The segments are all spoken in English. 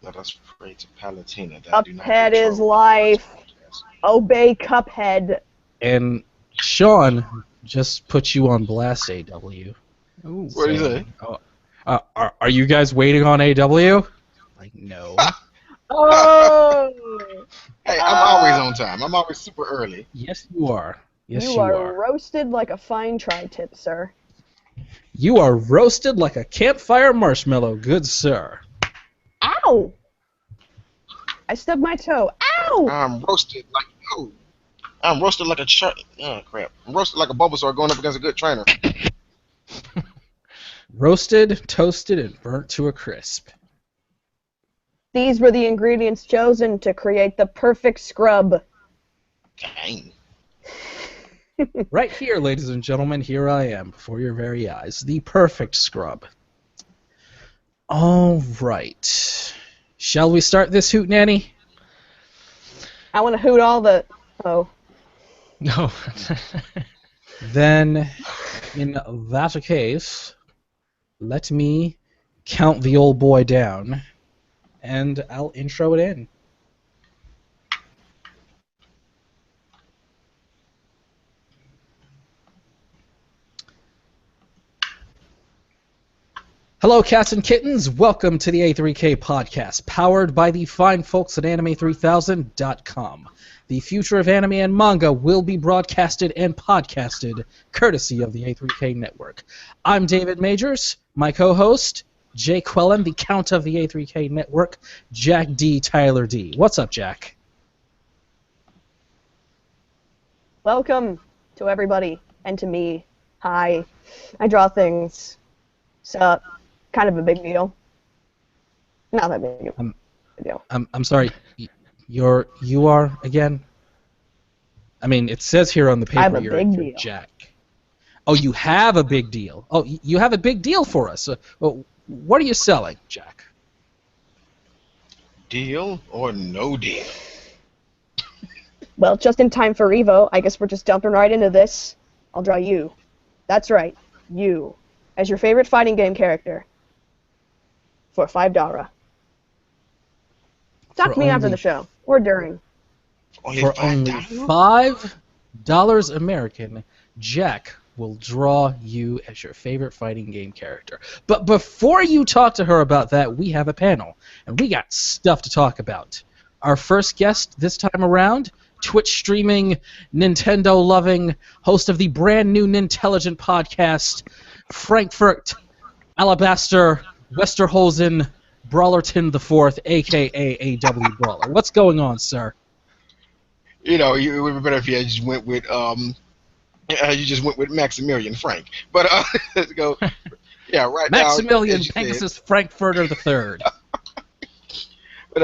Let us pray to Palatina that I do not Cuphead get is trolled. life. Obey Cuphead. And Sean just put you on blast, AW. Ooh. What do you say? saying, are you guys waiting on AW? Like, no. Oh! Hey, I'm always on time. I'm always super early. Yes, you are. Yes, You are roasted like a fine tri-tip, sir. You are roasted like a campfire marshmallow, good sir. Ow! I stubbed my toe. Ow! I'm roasted like I'm roasted like a oh crap! I'm roasted like a Bulbasaur going up against a good trainer. Roasted, toasted, and burnt to a crisp. These were the ingredients chosen to create the perfect scrub. Dang. Right here, ladies and gentlemen, here I am before your very eyes. The perfect scrub. All right. Shall we start this hootenanny? I want to hoot all the... Oh. No. Then, in that case, let me count the old boy down, and I'll intro it in. Hello, cats and kittens. Welcome to the A3K podcast, powered by the fine folks at Anime3000.com. The future of anime and manga will be broadcasted and podcasted courtesy of the A3K network. I'm David Majors. My co-host, Jay Quellen, the count of the A3K network, Jack D. Tyler D. What's up, Jack? Welcome to everybody, and to me. Hi. I draw things. So, kind of a big deal. Not that big of a deal. I'm sorry. You are again? I mean, it says here on the paper I have a you're big deal. Jack. Oh, you have a big deal. Oh, you have a big deal for us. Well, what are you selling, Jack? Deal or no deal? Well, just in time for Evo, I guess we're just jumping right into this. I'll draw you. That's right, you. As your favorite fighting game character. For $5. Talk For to me after only- the show. Or during. For only $5 American, Jack will draw you as your favorite fighting game character. But before you talk to her about that, we have a panel, and we got stuff to talk about. Our first guest this time around, Twitch streaming, Nintendo loving, host of the brand new Nintelligent podcast, Frankfurt, Alabaster, Westerhosen, Brawlerton the Fourth, aka AW Brawler. What's going on, sir? You know, it would be better if you just went with Maximilian Frank. But let's go. Yeah, right Maximilian now. Maximilian Pegasus Frankfurter the Third. But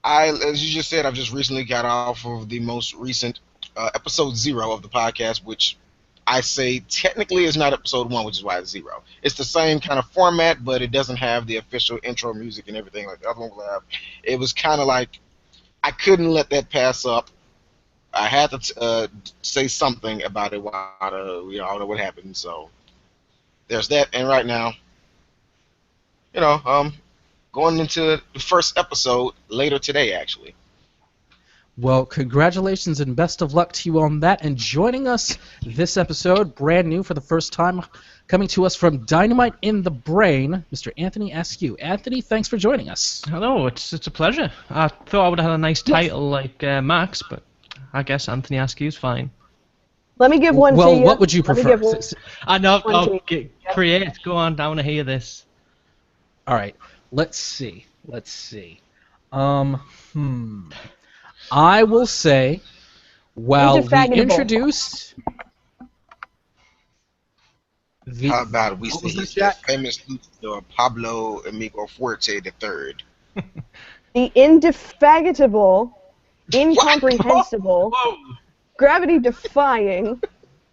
as you just said, I've just recently got off of the most recent episode 0 of the podcast, which I say technically is not episode 1, which is why it's 0. It's the same kind of format, but it doesn't have the official intro music and everything like the other one will have. It was kind of like I couldn't let that pass up. I had to say something about it while I don't know what happened. So there's that. And right now, going into the first episode later today, actually. Well, congratulations and best of luck to you on that. And joining us this episode, brand new for the first time, coming to us from Dynamite In The Brain, Mr. Anthony Askew. Anthony, thanks for joining us. Hello, it's a pleasure. I thought I would have had a nice title like Max, but I guess Anthony Askew's fine. Let me give one to Well, you. what would you prefer? I know. One to you. Create. Go on. I want to hear this. All right, let's see. I will say, while we Indefatigable. introduced the... How about we What say was this, he's Jack? the famous luchador Pablo Amigo Fuerte III? The indefatigable, incomprehensible, Whoa. gravity-defying,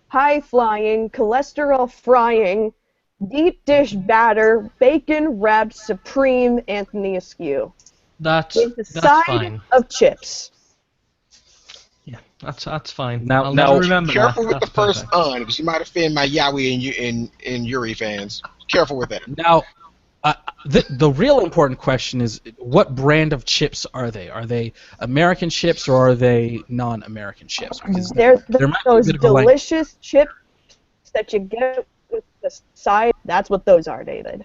high-flying, cholesterol-frying, deep dish batter, bacon-wrapped supreme Anthony Askew. That's With the that's side fine. of chips. That's fine. Now- I'll now- never remember Careful that. with the That's first perfect. "un" because you might offend my Yaoi and Yuri fans. Careful with that. Now, the real important question is, what brand of chips are they? Are they American chips or are they non-American chips? Because They're there might be a those bit of a language. delicious chips that you get with the side. That's what those are, David.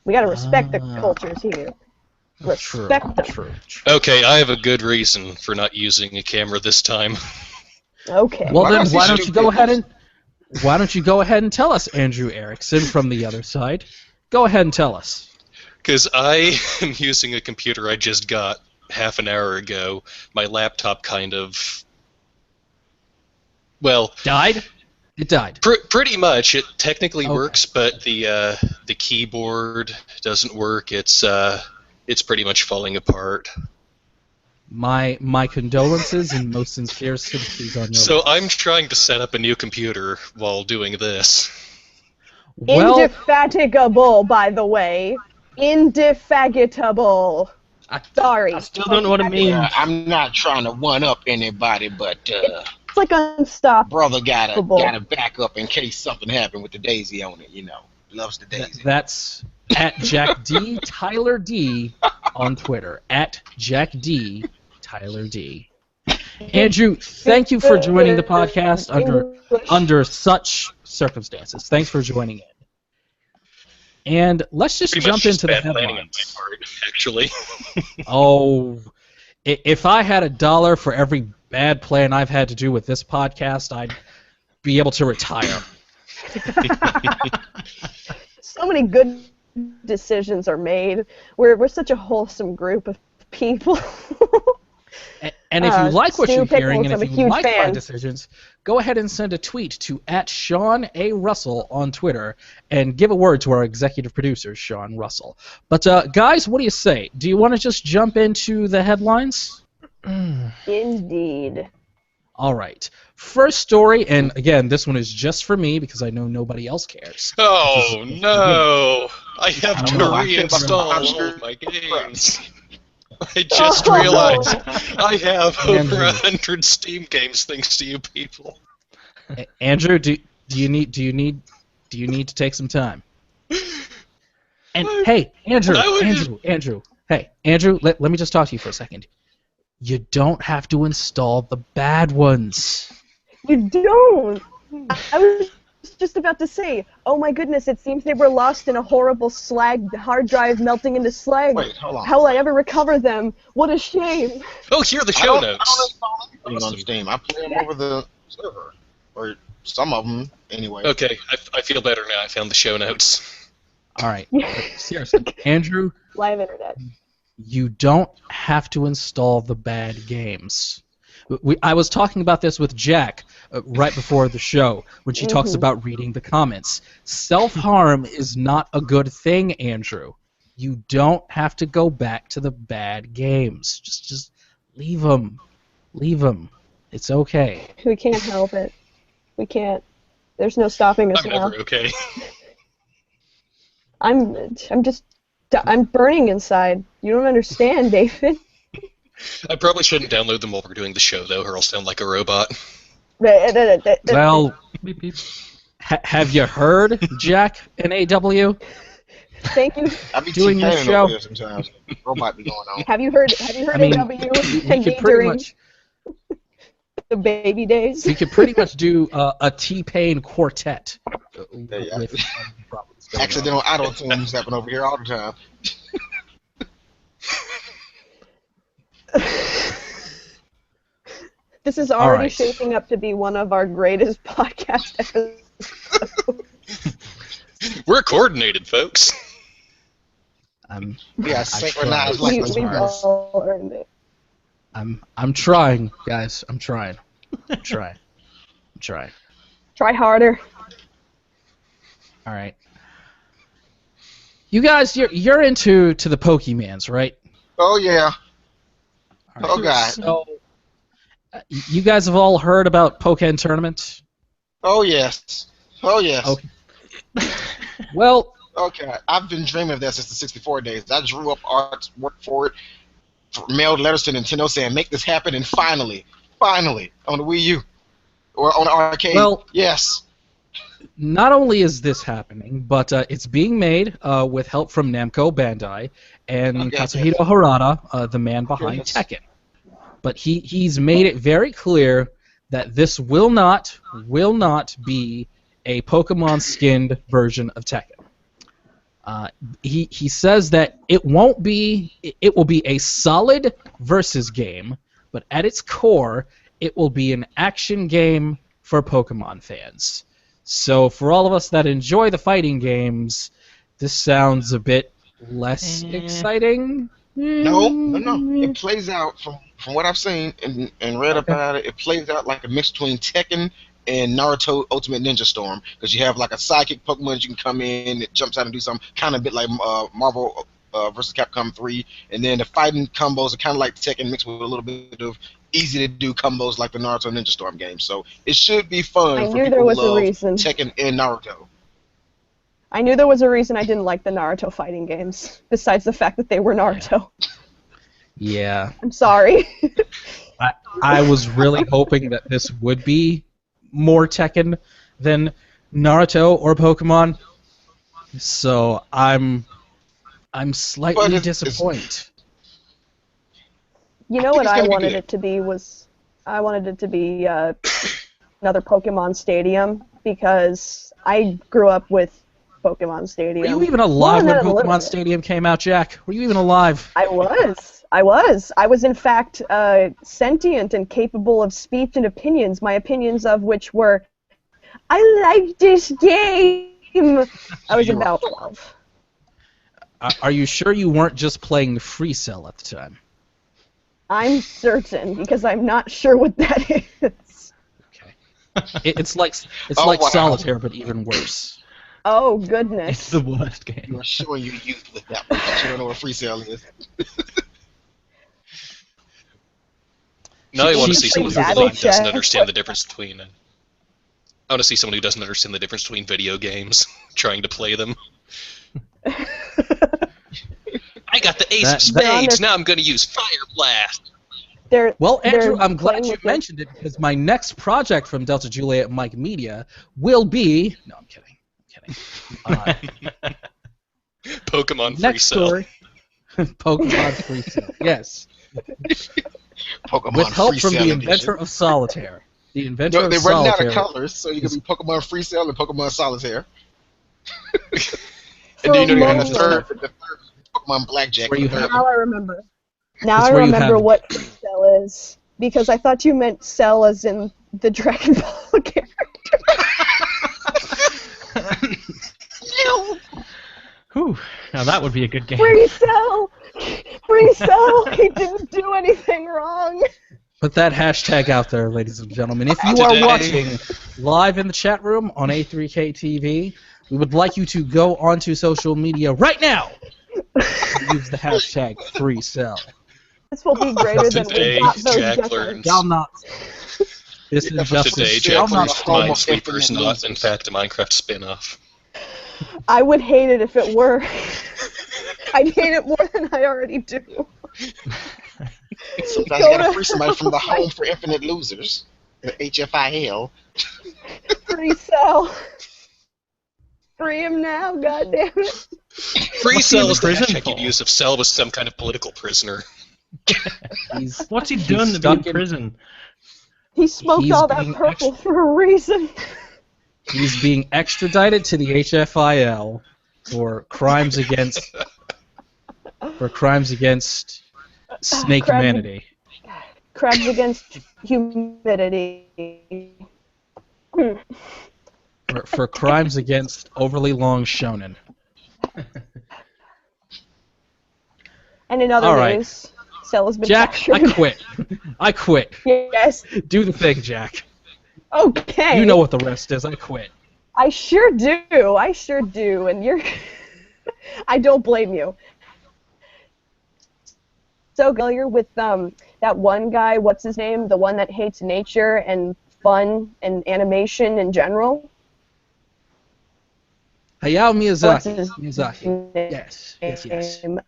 We gotta respect the Ah. cultures here. True, Respect them. true. Okay, I have a good reason for not using a camera this time. Okay. Well Why do I then, see why don't you stupid? go ahead and tell us, Andrew Erickson from the other side? Go ahead and tell us. Because I am using a computer I just got half an hour ago. My laptop kind of... Well, Died? It died. pretty much. It technically Okay. works, but the keyboard doesn't work. It's pretty much falling apart. My condolences and most sincere sympathies on your So loss. I'm trying to set up a new computer while doing this. Well, Indefatigable, by the way. Indefatigable. Sorry. I still don't know what it means. I'm not trying to one up anybody, but It's like unstoppable. brother gotta back up in case something happened with the daisy on it. Loves the daisy. that's at Jack D Tyler D on Twitter. At Jack D Tyler D. Andrew, thank you for joining the podcast under such circumstances. Thanks for joining in. And let's just Pretty jump much just into the bad planning on my headlines. part, actually. Oh, if I had $1 for every bad plan I've had to do with this podcast, I'd be able to retire. So many good decisions are made. We're such a wholesome group of people. And if you like what Stu you're hearing, Pickles, and if I'm a you huge like my fan. decisions, go ahead and send a tweet to @SeanARussell on Twitter and give a word to our executive producer, Sean Russell. But guys, what do you say? Do you want to just jump into the headlines? Indeed. All right. First story, and again, this one is just for me because I know nobody else cares. Oh no! I have to know, I feel like reinstall I'm all of my games. I Oh. just realized I have Andrew. over 100 Steam games thanks to you people. Andrew, do you need to take some time? And hey, Andrew, hey, Andrew, let me just talk to you for a second. You don't have to install the bad ones. You don't. I was just about to say, oh my goodness, it seems they were lost in a horrible slag hard drive melting into slag. Wait, hold on. How will I ever recover them? What a shame. Oh, here are the I show don't notes. install anything on Steam. I play them over the server, or some of them anyway. Okay, I feel better now. I found the show notes. All right, seriously, Andrew, Live internet. you don't have to install the bad games. I was talking about this with Jack right before the show when she talks about reading the comments. Self-harm is not a good thing, Andrew. You don't have to go back to the bad games. Just leave them. Leave them. It's okay. We can't help it. We can't. There's no stopping us I'm now. never okay. I'm burning inside. You don't understand, David. I probably shouldn't download them while we're doing the show, though, or I'll sound like a robot. Well, Beep, beep. have you heard, Jack and AW? Thank you. I be Doing TKing this show. over here sometimes. Robot be going on. Have you heard I mean, AW we and me could pretty during much the baby days? we could pretty much do a T-Pain quartet. Yeah. With problems going on. Accidental auto tunes happen over here all the time. This is All already right. shaping up to be one of our greatest podcast episodes. We're coordinated, folks. Yeah, synchronized tried. like We've Guys. all earned it. I'm trying, guys. I'm trying. I'm trying. Try harder. All right. You guys, you're into the Pokemans, right? Oh yeah. All right. Oh god. So, you guys have all heard about Pokken Tournament? Oh yes. Oh yes. Okay. Well, Okay. I've been dreaming of that since the 64 days. I drew up art, worked for it, mailed letters to Nintendo saying make this happen, and finally Finally, on the Wii U or on the arcade. Well, yes. not only is this happening, but it's being made with help from Namco Bandai and Okay, Katsuhiro Harada, the man behind Yes. Tekken. But he's made it very clear that this will not be a Pokemon skinned version of Tekken. He says that it will be a solid versus game, but at its core, it will be an action game for Pokemon fans. So for all of us that enjoy the fighting games, this sounds a bit less exciting. No. It plays out from what I've seen and read about it. It plays out like a mix between Tekken and Naruto Ultimate Ninja Storm, because you have like a sidekick Pokemon that you can come in, it jumps out and do something, kind of a bit like Marvel vs. Capcom 3, and then the fighting combos are kind of like Tekken mixed with a little bit of easy to do combos like the Naruto Ninja Storm game. So it should be fun for people who love Tekken and Naruto. I knew there was a reason I didn't like the Naruto fighting games, besides the fact that they were Naruto. Yeah. I'm sorry. I was really hoping that this would be more Tekken than Naruto or Pokemon, so I'm slightly disappointed. You know what I wanted it to be was, I wanted it to be another Pokemon Stadium, because I grew up with Pokemon Stadium. Were you even alive when Pokemon Stadium came out, Jack? Were you even alive? I was. I was in fact sentient and capable of speech and opinions, my opinions of which were, I like this game! I was about 12. Are you sure you weren't just playing Free Cell at the time? I'm certain, because I'm not sure what that is. Okay. It's like wow. Solitaire, but even worse. Oh, goodness. It's the worst game. You're showing your youth with that one, but you don't know what Free Cell is. Now I want to see someone who Battle really doesn't Chat. understand the difference between. I want to see someone who doesn't understand the difference between video games trying to play them. I got the Ace of Spades. Now I'm going to use Fire Blast. Well, Andrew, they're I'm glad you playing with mentioned it, because my next project from Delta Juliet Mike Media will be... No, I'm kidding. Pokemon Free Next Cell. story. Pokemon Free Cell. Yes. Pokemon With help Free from Cell the edition. inventor of Solitaire. The inventor of They're running out Solitaire. of colors, so you can be Pokemon Free Cell and Pokemon Solitaire. For And then a you have the moment. third Pokemon Blackjack. Where you the third Now one. I remember. Now It's I where you remember have- what Free Cell is, because I thought you meant Cell as in the Dragon Ball character. Whew. Now that would be a good game. Free Cell! Free Cell! He didn't do anything wrong! Put that hashtag out there, ladies and gentlemen. If you are Today- watching live in the chat room on A3K TV, we would like you to go onto social media right now and use the hashtag FreeCell. This will be greater than Today, we got those Jack Jeffers. learns. Shall not. This Yeah, is for justice. Today, Shall Jack not. learns home of Minesweeper's infinite not, in losers. fact, a Minecraft spin-off. I would hate it if it were. I'd hate it more than I already do. Sometimes you gotta free somebody from the Home for Infinite Losers, the HFIL. Free Cell. Free him now, goddammit. Free Cell is the prison hashtag for? you'd use if Cell was some kind of political prisoner. What's he done to be stuck in in- prison? He smoked He's all that being purple for a reason. He's being extradited to the HFIL for crimes against snake Crabs- humanity. Crabs against humidity. For crimes against overly long shonen. And in other All right. news, Cell has been Jack, captured. I quit. I quit. Yes. Do the thing, Jack. Okay. You know what the rest is. I quit. I sure do. I sure do. And you're... I don't blame you. So familiar with that one guy, what's his name? The one that hates nature and fun and animation in general? Hayao What's Miyazaki. his Miyazaki. name? Yes. Yes. For the record,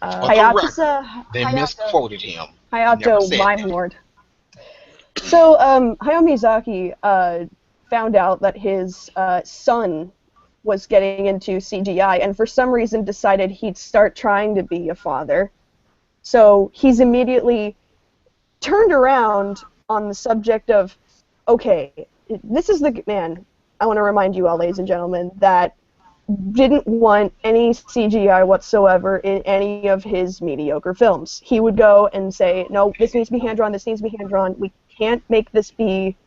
they Hayato misquoted him. Never Hayato said Lime that. Lord. So, Hayao Miyazaki found out that his son was getting into CGI, and for some reason decided he'd start trying to be a father. So he's immediately turned around on the subject of, okay, this is the man, I want to remind you all, ladies and gentlemen, that didn't want any CGI whatsoever in any of his mediocre films. He would go and say, no, this needs to be hand-drawn, this needs to be hand-drawn, we can't make this be,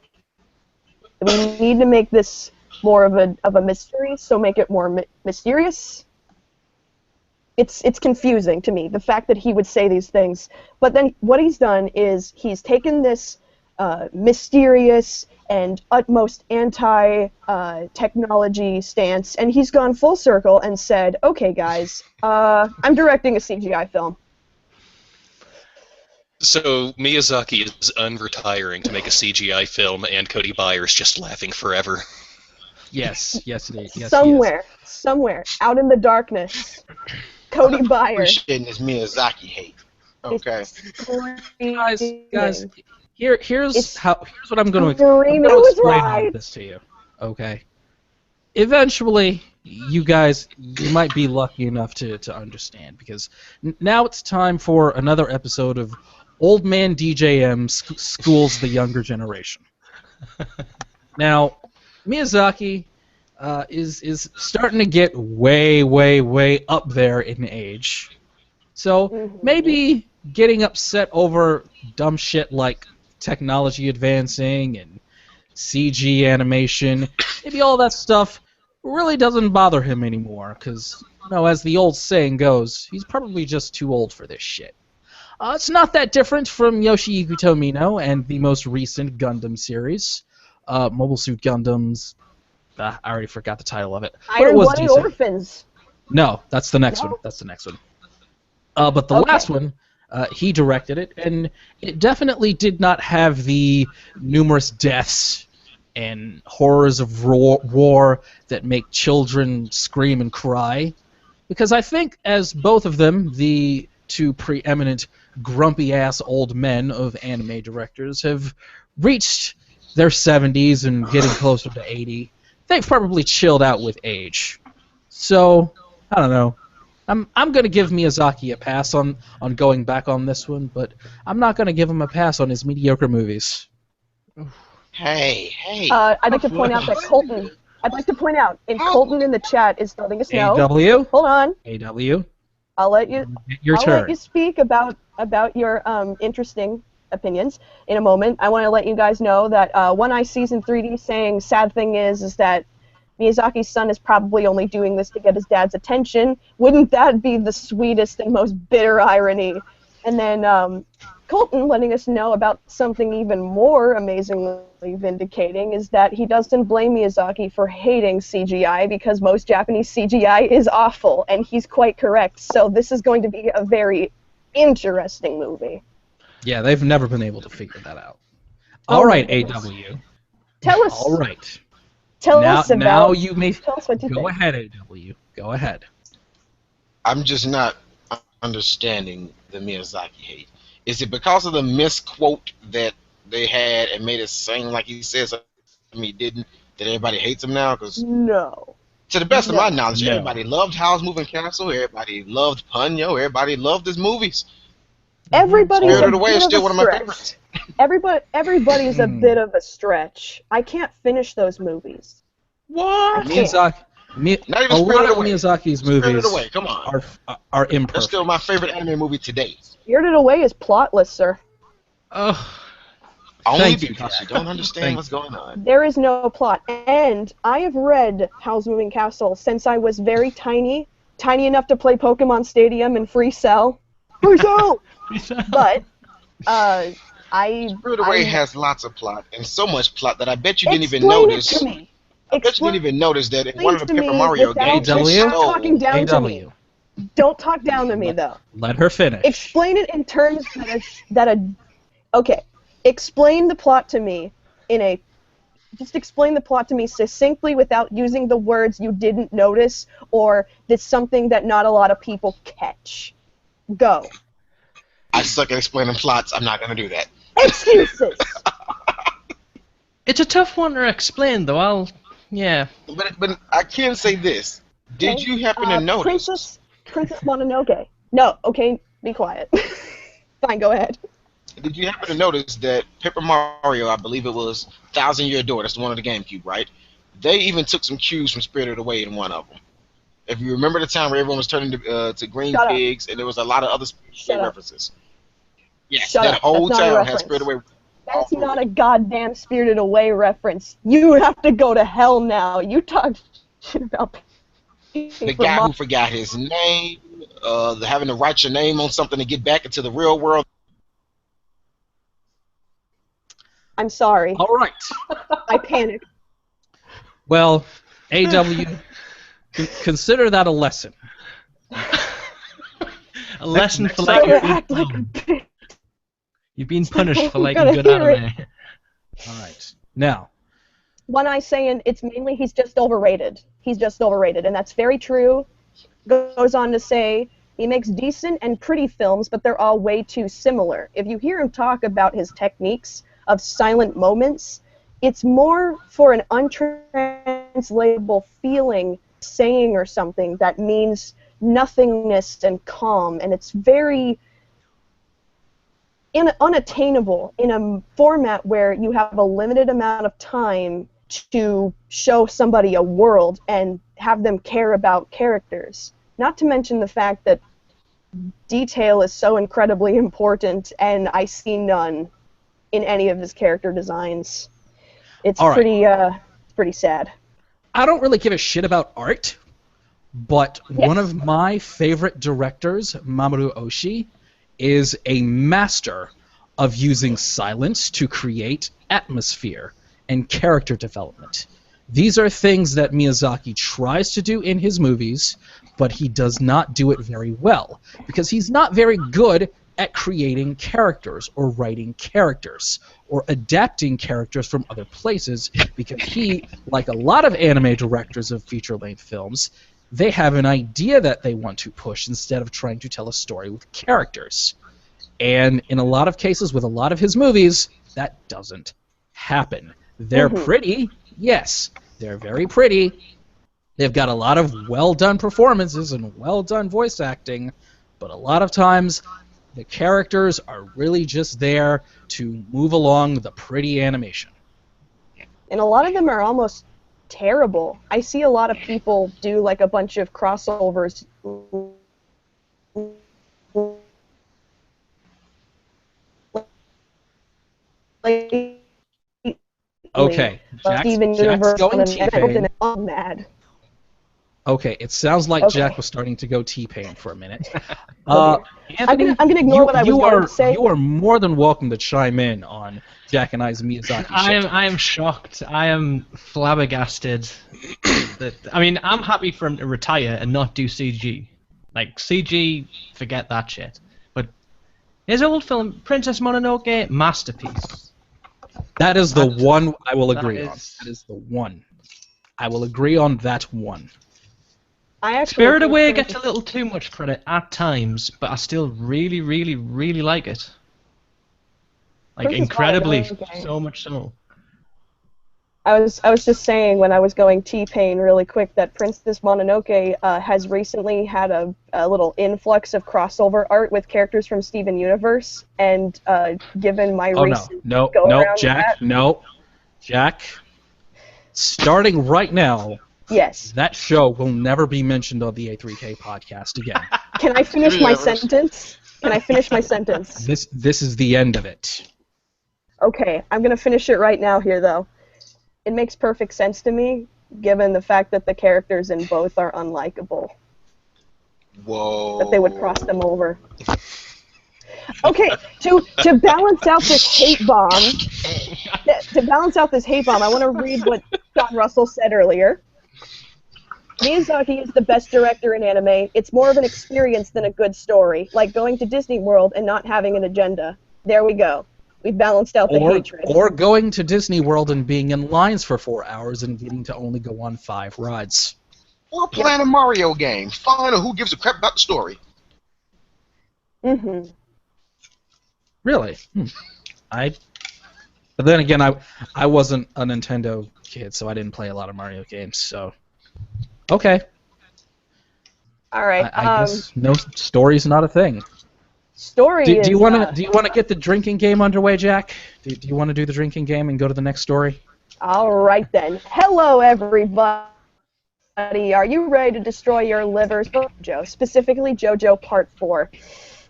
we need to make this more of a mystery, so make it more mysterious. It's confusing to me, the fact that he would say these things. But then what he's done is he's taken this mysterious and utmost anti-technology stance, and he's gone full circle and said, okay, guys, I'm directing a CGI film. So Miyazaki is unretiring to make a CGI film, and Cody Byers just laughing forever. Yes, yes, it is. Yes, somewhere, out in the darkness, Cody Byers. Appreciating this Miyazaki hate. Okay. Guys, here's what I'm going to explain this to you. Okay. Eventually, you guys, you might be lucky enough to understand, because now it's time for another episode of Old Man DJM Schools the Younger Generation. Now, Miyazaki is starting to get way, way, way up there in age. So maybe getting upset over dumb shit like technology advancing and CG animation, maybe all that stuff really doesn't bother him anymore, because, as the old saying goes, he's probably just too old for this shit. It's not that different from Yoshihiko Tomino and the most recent Gundam series, Mobile Suit Gundams. I already forgot the title of it. Iron Blooded Orphans. No, that's the next one. That's the next one. But the last one, he directed it, and it definitely did not have the numerous deaths and horrors of war that make children scream and cry. Because I think, as both of them, the two preeminent grumpy-ass old men of anime directors, have reached their 70s and getting closer to 80, they've probably chilled out with age. So, I don't know. I'm going to give Miyazaki a pass on going back on this one, but I'm not going to give him a pass on his mediocre movies. Hey. I'd like to point out that Colton. I'd like to point out, Colton in the chat is letting us know. AW. Hold on. AW. I'll let you. Your turn. Let you speak about your interesting opinions in a moment. I want to let you guys know that One Eye Season 3D saying sad thing is that Miyazaki's son is probably only doing this to get his dad's attention. Wouldn't that be the sweetest and most bitter irony? And then Colton letting us know about something even more amazingly vindicating is that he doesn't blame Miyazaki for hating CGI, because most Japanese CGI is awful, and he's quite correct. So this is going to be a very interesting movie. Yeah, they've never been able to figure that out. All right, AW. Tell us. All right. Tell us about. Now you may tell us what you go think. ahead, AW. Go ahead. I'm just not understanding the Miyazaki hate. Is it because of the misquote that they had and made it seem like he said something he didn't, that everybody hates him now? Because no. To the best of my knowledge, No. everybody loved Howl's Moving Castle. Everybody loved Ponyo. Everybody loved his movies. Everybody's Spirited a Away bit is of still a one of my stretch. favorites. Everybody's a bit of a stretch. I can't finish those movies. What? Miyazaki. Not even A lot Spirited of Away. Miyazaki's Spirited movies Away, come on. are That's imperfect. still my favorite anime movie to date. Spirited Away is plotless, sir. Oh, Only Thank you, because you Jack. don't understand Thank what's going on. There is no plot. And I have read Howl's Moving Castle since I was very tiny enough to play Pokemon Stadium and Free Cell. Free Cell! But, Spirited Away has lots of plot, and so much plot that I bet you didn't even Explain notice. it to me. I bet you didn't even notice that in one of the Explain to Paper me Mario without games, they AW? stole. talking down to me. AW. Don't talk down to me, though. Let her finish. Explain it in terms okay. Explain the plot to me just explain the plot to me succinctly without using the words you didn't notice or that's something that not a lot of people catch. Go. I suck at explaining plots. I'm not going to do that. Excuses! It's a tough one to explain, though. Yeah. But I can say this. Did Okay. you happen to notice? Princess Mononoke. No, okay, be quiet. Fine, go ahead. Did you happen to notice that Paper Mario, I believe it was Thousand Year Door, that's the one on the GameCube, right? They even took some cues from Spirited Away in one of them. If you remember the time where everyone was turning to green Shut up. pigs, and there was a lot of other Spirited Shut Away up. references. Yes, Shut that up. whole That's not a town had reference. Spirited Away. That's not a goddamn Spirited Away reference. You have to go to hell now. You talk shit about The guy who forgot his name, having to write your name on something to get back into the real world. I'm sorry. All right. I panicked. Well, AW, consider that a lesson. A lesson next for time like Act like a bitch. you've been punished for liking gotta good hear it. anime. All right. Now, One eye saying it's mainly he's just overrated. He's just overrated, and that's very true. Goes on to say he makes decent and pretty films, but they're all way too similar. If you hear him talk about his techniques of silent moments, it's more for an untranslatable feeling, saying or something that means nothingness and calm, and it's very unattainable in a format where you have a limited amount of time to show somebody a world and have them care about characters. Not to mention the fact that detail is so incredibly important, and I see none in any of his character designs. It's All right. pretty sad. I don't really give a shit about art, but Yes. one of my favorite directors, Mamoru Oshii, is a master of using silence to create atmosphere and character development. These are things that Miyazaki tries to do in his movies, but he does not do it very well, because he's not very good at creating characters or writing characters or adapting characters from other places, because he, like a lot of anime directors of feature-length films, they have an idea that they want to push instead of trying to tell a story with characters. And in a lot of cases with a lot of his movies, that doesn't happen. They're pretty, yes, they're very pretty. They've got a lot of well-done performances and well-done voice acting, but a lot of times the characters are really just there to move along the pretty animation. And a lot of them are almost terrible. I see a lot of people do like a bunch of crossovers. Okay, Steven Jack's Universe going and T-Pain. I'm mad. Okay, it sounds like Okay. Jack was starting to go T-Pain for a minute. I'm gonna ignore what I was going to say. You are more than welcome to chime in on Jack and I's Miyazaki shit. I am shocked. I am flabbergasted. I'm happy for him to retire and not do CG. Like, CG, forget that shit. But his old film, Princess Mononoke, masterpiece. That is the one I will agree that on. is- That is the one. I will agree on that one. I actually Spirited think Away Princess- gets a little too much credit at times, but I still really, really, really like it. Like, Princess incredibly, Mononoke. so much so. I was just saying when I was going T-Pain really quick that Princess Mononoke has recently had a little influx of crossover art with characters from Steven Universe, and given my Oh recent no, go no, around with Jack, that, no, Jack. Starting right now, yes. that show will never be mentioned on the A3K podcast again. Can I finish my Universe. sentence? Can I finish my sentence? This is the end of it. Okay, I'm gonna finish it right now here though. It makes perfect sense to me, given the fact that the characters in both are unlikable. Whoa. That they would cross them over. Okay, to balance out this hate bomb, I want to read what John Russell said earlier. Miyazaki is the best director in anime. It's more of an experience than a good story, like going to Disney World and not having an agenda. There we go. We've balanced out the hatred. Or going to Disney World and being in lines for 4 hours and getting to only go on 5 rides. Or playing a Mario game. Fine, or who gives a crap about the story? Mm-hmm. Really? But then again, I wasn't a Nintendo kid, so I didn't play a lot of Mario games. So, okay, All right. I guess no story's not a thing. Story Do is. you want to get the drinking game underway, Jack? Do you want to do the drinking game and go to the next story? All right then. Hello, everybody. Are you ready to destroy your livers? JoJo, specifically JoJo Part 4.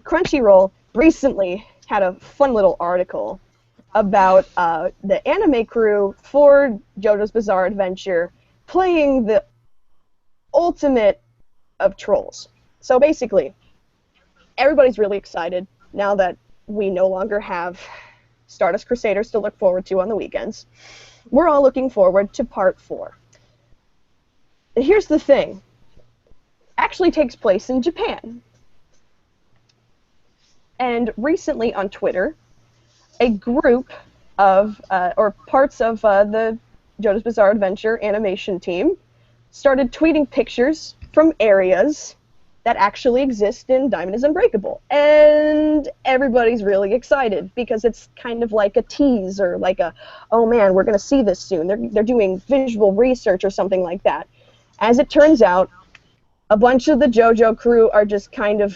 Crunchyroll recently had a fun little article about the anime crew for JoJo's Bizarre Adventure playing the ultimate of trolls. So basically, everybody's really excited now that we no longer have Stardust Crusaders to look forward to on the weekends. We're all looking forward to Part 4. Here's the thing. Actually takes place in Japan. And recently on Twitter, a group of, or parts of the JoJo's Bizarre Adventure animation team started tweeting pictures from areas that actually exist in Diamond is Unbreakable. And everybody's really excited because it's kind of like a tease or like a, oh man, we're going to see this soon. They're doing visual research or something like that. As it turns out, a bunch of the JoJo crew are just kind of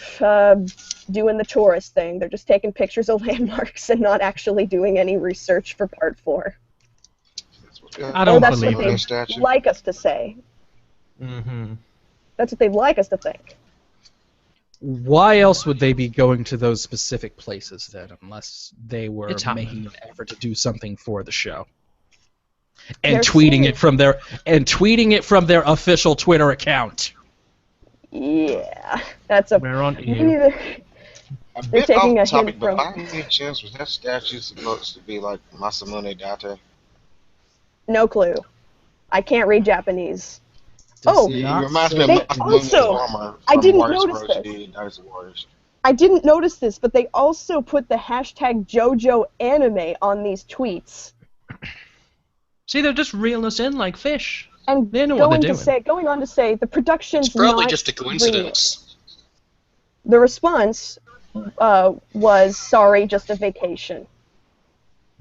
doing the tourist thing. They're just taking pictures of landmarks and not actually doing any research for Part 4. I don't that's believe what it. they'd like us to say. Mm-hmm. That's what they'd like us to think. Why else would they be going to those specific places then, unless they were It's making an effort to do something for the show? And They're tweeting saying- it from their official Twitter account. Yeah, that's a. Where aren't you? A They're bit taking off a topic, hint but from- by any chance was that statue supposed to be like Masamune Date? No clue. I can't read Japanese. Does Oh, he It not reminds me say- of They Masamune's also- armor I from didn't Warriors notice Road this. to Dynasty Warriors. I didn't notice this, but they also put the hashtag JoJo anime on these tweets. See, they're just reeling us in like fish. And They know what they're going on to say, the production's It's probably not just a real. coincidence. The response was, sorry, just a vacation.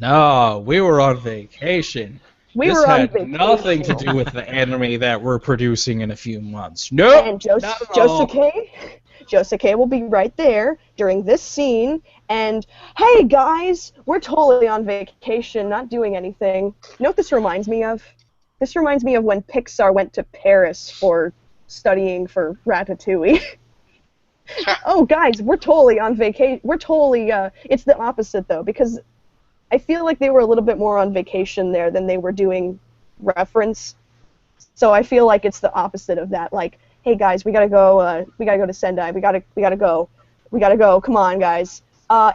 No, we were on vacation. We This were on had vacation. nothing to do with the anime that we're producing in a few months. Nope. And not at all. Josuke will be right there during this scene. And hey guys, we're totally on vacation, not doing anything. You know what this reminds me of? This reminds me of when Pixar went to Paris for studying for Ratatouille. Oh guys, we're totally on vacation. We're totally. It's the opposite though, because I feel like they were a little bit more on vacation there than they were doing reference. So I feel like it's the opposite of that. Like, hey guys, we gotta go. We gotta go to Sendai. We gotta go. Come on, guys.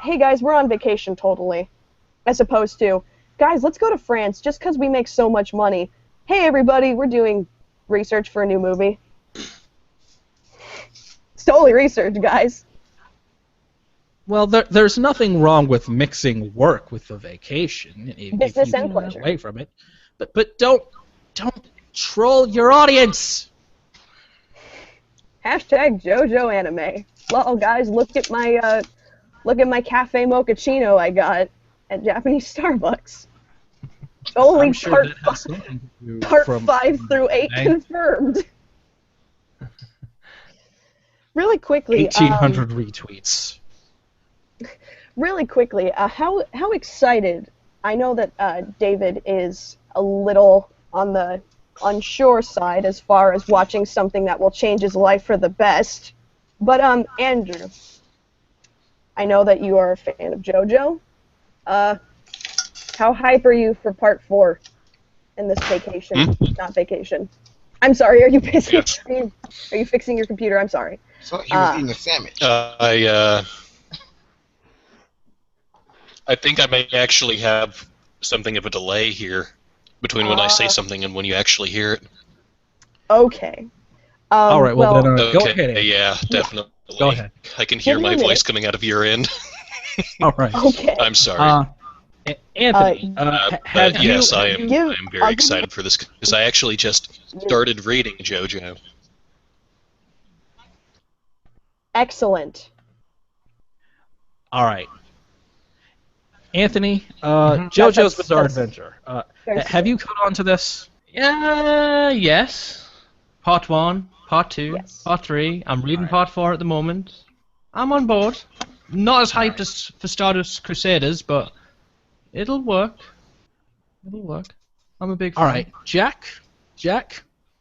Hey guys, we're on vacation totally. As opposed to, guys, let's go to France just because we make so much money. Hey everybody, we're doing research for a new movie. It's totally research, guys. Well, there's nothing wrong with mixing work with the vacation. If Business you and get pleasure. away from it, but don't troll your audience. Hashtag JoJo anime. Well, guys, look at my cafe mochaccino I got at Japanese Starbucks. Only I'm sure part that has something to do part from 5 through 8 Hey. confirmed. Really quickly, 1,800 retweets. really quickly, how excited? I know that David is a little on the unsure side as far as watching something that will change his life for the best. But Andrew, I know that you are a fan of JoJo. How hype are you for Part 4 in this vacation? Not vacation. I'm sorry. Are you busy? Yeah. Are you fixing your computer? I'm sorry. So he was eating a sandwich. I think I may actually have something of a delay here between when I say something and when you actually hear it. Okay. All right. Well, then Okay, go ahead. Andy. yeah, definitely. Go ahead. I can hear Give me my a voice minute. coming out of your end. All right. Okay. I'm sorry. Anthony, have you? Yes, I am. give- I am I'll very give excited for this because I actually just started reading JoJo. Excellent. All right. Anthony, JoJo's That's- Bizarre that's- Adventure. Very Have you caught on to this? Yes. Part 1, Part 2, Yes. Part 3. I'm reading Part 4 at the moment. I'm on board. Not as hyped as for Stardust Crusaders, but it'll work. It'll work. I'm a big fan. All right, Jack,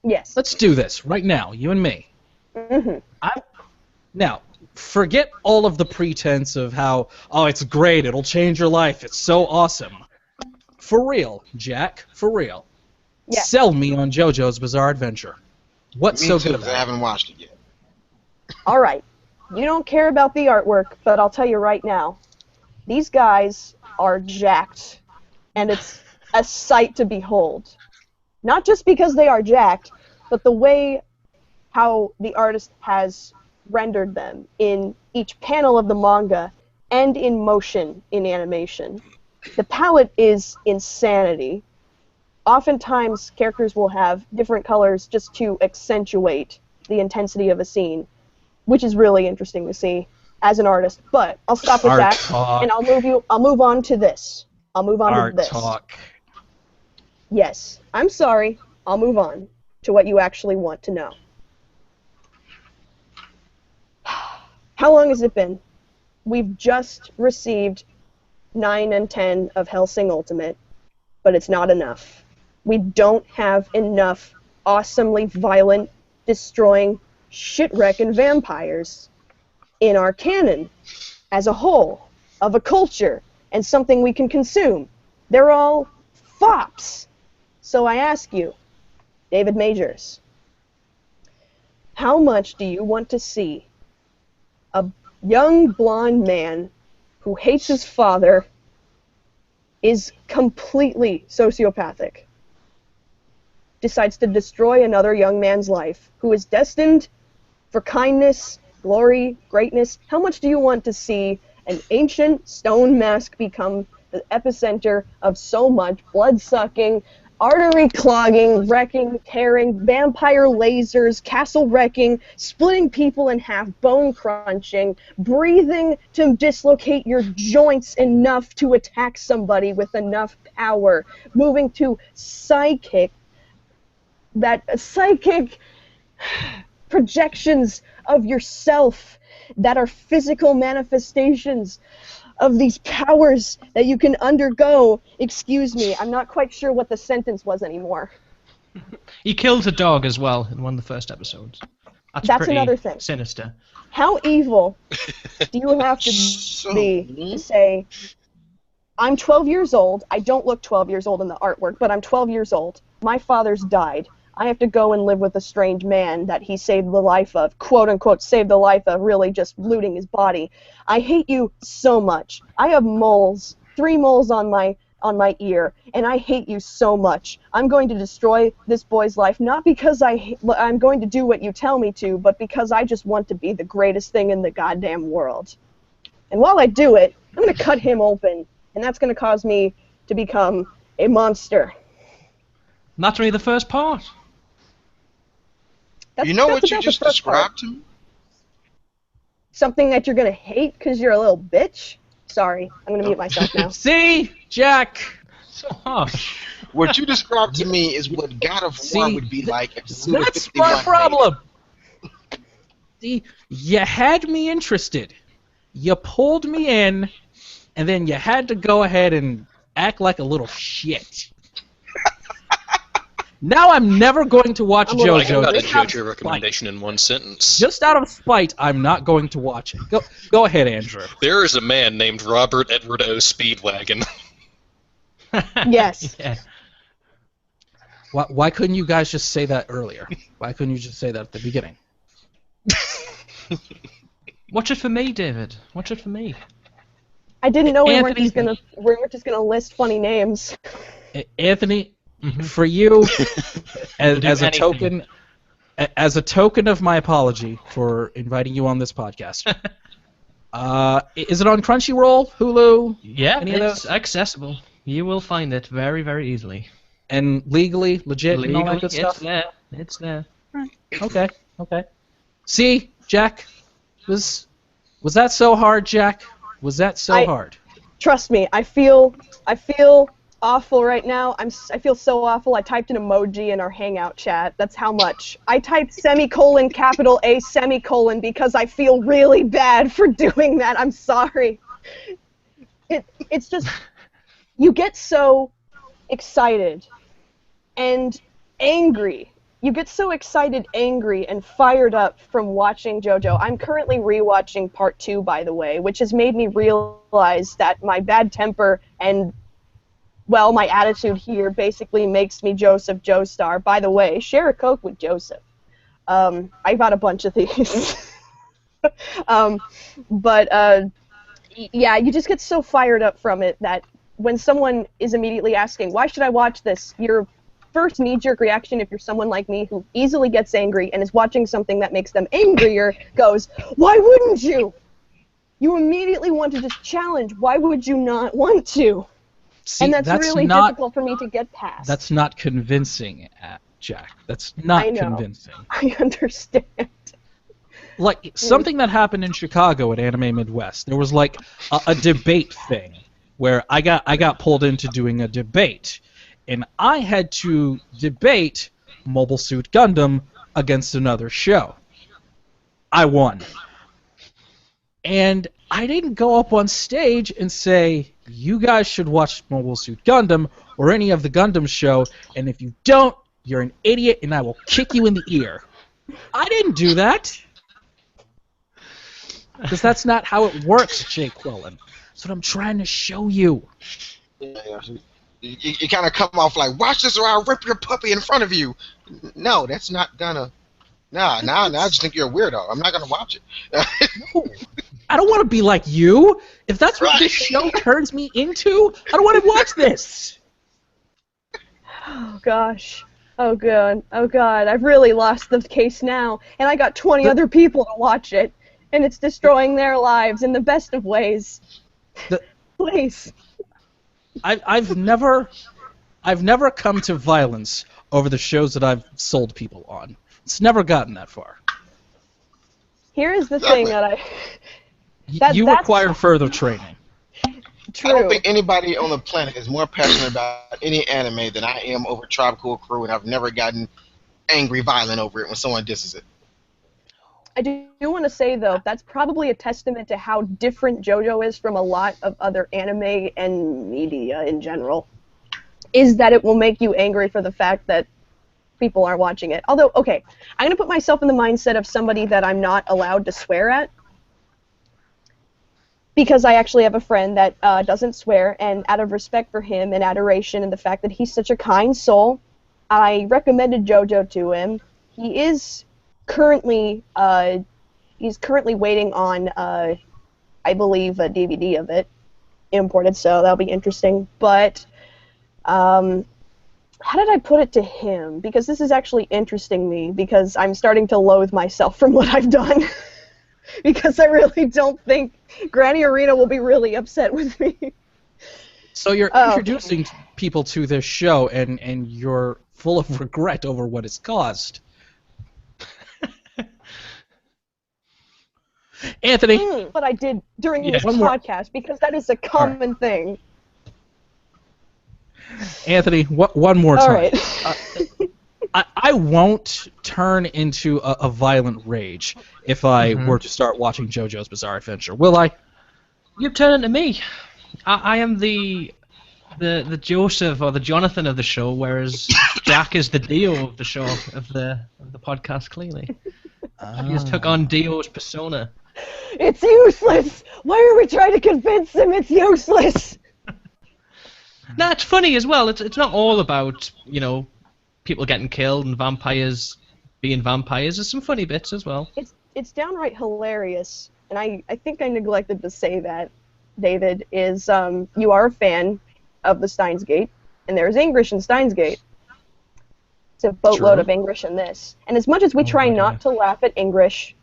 Yes. let's do this right now, you and me. Mm-hmm. Now, forget all of the pretense of how, oh, it's great, it'll change your life, it's so awesome. For real, Jack, for real. Yeah. Sell me on JoJo's Bizarre Adventure. What's Me so too, good 'cause I about it? haven't watched it yet. All right. You don't care about the artwork, but I'll tell you right now, these guys are jacked, and it's a sight to behold. Not just because they are jacked, but the way how the artist has rendered them in each panel of the manga and in motion in animation. The palette is insanity. Oftentimes, characters will have different colors just to accentuate the intensity of a scene, which is really interesting to see as an artist. But I'll stop with Art that, talk. and I'll move on to this. I'll move on Art to this. talk. Yes, I'm sorry. I'll move on to what you actually want to know. How long has it been? We've just received 9 and 10 of Hellsing Ultimate, but it's not enough. We don't have enough awesomely violent, destroying, shit-wrecking vampires in our canon as a whole, of a culture, and something we can consume. They're all fops. So I ask you, David Majors, how much do you want to see a young blonde man who hates his father, is completely sociopathic, decides to destroy another young man's life, who is destined for kindness, glory, greatness? How much do you want to see an ancient stone mask become the epicenter of so much blood-sucking, artery-clogging, wrecking, tearing, vampire lasers, castle-wrecking, splitting people in half, bone-crunching, breathing to dislocate your joints enough to attack somebody with enough power, moving to psychic projections of yourself that are physical manifestations of these powers that you can undergo. Excuse me, I'm not quite sure what the sentence was anymore. He kills a dog as well in one of the first episodes. That's pretty another thing. Sinister. How evil do you have to be to say, I'm 12 years old, I don't look 12 years old in the artwork, but I'm 12 years old, my father's died, I have to go and live with a strange man that he saved the life of, quote-unquote saved the life of, really just looting his body. I hate you so much. I have moles, 3 moles on my ear, and I hate you so much. I'm going to destroy this boy's life, not because I'm going to do what you tell me to, but because I just want to be the greatest thing in the goddamn world. And while I do it, I'm going to cut him open, and that's going to cause me to become a monster. And that's only the first part. You know what that's you about the just first part. described to me? Something that you're going to hate because you're a little bitch? Sorry, I'm going to mute myself now. See, Jack. So harsh. What you described to me is what God of War See, would be like if That's Suda my 51 made problem. See, you had me interested. You pulled me in, and then you had to go ahead and act like a little shit. Now I'm never going to watch I'm I JoJo. got a Just out of JoJo spite. recommendation in one sentence. Just out of spite, I'm not going to watch it. Go ahead, Andrew. There is a man named Robert Edward O. Speedwagon. Yes. Yeah. Why couldn't you guys just say that earlier? Why couldn't you just say that at the beginning? Watch it for me, David. Watch it for me. I didn't know we weren't Anthony- just gonna list funny names. Anthony, Mhm. for you, do as a anything. token, as a token of my apology for inviting you on this podcast, is it on Crunchyroll, Hulu, Yeah, Any of it's those? accessible. You will find it very, very easily. and legally legit and all that Legally, good stuff? it's there. It's there. Okay. See, Jack, was that so hard, Jack? Was that so I- hard? Trust me, I feel awful right now. I feel so awful. I typed an emoji in our Hangout chat. That's how much. I typed semicolon capital A semicolon because I feel really bad for doing that. I'm sorry. It's just you get so excited and angry. You get so excited, angry, and fired up from watching JoJo. I'm currently rewatching Part 2, by the way, which has made me realize that my bad temper and, well, my attitude here basically makes me Joseph Joestar. By the way, share a Coke with Joseph. I got a bunch of these. Yeah, you just get so fired up from it that when someone is immediately asking, why should I watch this, your first knee-jerk reaction, if you're someone like me who easily gets angry and is watching something that makes them angrier, goes, why wouldn't you? You immediately want to just challenge. Why would you not want to? See, and that's really difficult for me to get past. That's not convincing, Jack. That's not convincing. I understand. Like, something that happened in Chicago at Anime Midwest, there was like a debate thing where I got pulled into doing a debate, and I had to debate Mobile Suit Gundam against another show. I won. And I didn't go up on stage and say, you guys should watch Mobile Suit Gundam or any of the Gundam show, and if you don't, you're an idiot and I will kick you in the ear. I didn't do that. Because that's not how it works, Jay Quillen. That's what I'm trying to show you. Yeah. You kind of come off like, watch this or I'll rip your puppy in front of you. No, that's not gonna... Nah, I just think you're a weirdo. I'm not gonna watch it. No. I don't want to be like you. If that's what this show turns me into, I don't want to watch this. Oh, gosh. Oh, God. Oh, God. I've really lost the case now. And I got 20 other people to watch it. And it's destroying their lives in the best of ways. Please. I've never come to violence over the shows that I've sold people on. It's never gotten that far. Here is the thing that you require further training. True. I don't think anybody on the planet is more passionate about any anime than I am over Tropical Crew, and I've never gotten angry, violent over it when someone disses it. I do want to say, though, that's probably a testament to how different JoJo is from a lot of other anime and media in general, is that it will make you angry for the fact that people aren't watching it. Although, okay, I'm going to put myself in the mindset of somebody that I'm not allowed to swear at, because I actually have a friend that doesn't swear, and out of respect for him and adoration and the fact that he's such a kind soul, I recommended JoJo to him. He is currently waiting on, I believe, a DVD of it imported, so that'll be interesting. But how did I put it to him? Because this is actually interesting me, because I'm starting to loathe myself from what I've done. Because I really don't think Granny Arena will be really upset with me. So you're introducing people to this show, and you're full of regret over what it's caused. Anthony. What I did during this podcast, because that is a common thing. Anthony, one more time. All right. I won't turn into a violent rage if I were to start watching JoJo's Bizarre Adventure, will I? You turn into me. I am the Joseph or the Jonathan of the show, whereas Jack is the Dio of the show, of the podcast. Clearly, he just took on Dio's persona. It's useless. Why are we trying to convince him it's useless? No, it's funny as well. It's not all about, people getting killed and vampires being vampires. There's some funny bits as well. It's downright hilarious, and I think I neglected to say that, David, is you are a fan of the Steins Gate, and there's English in Steins Gate. It's a boatload of English in this. And as much as we try not to laugh at English,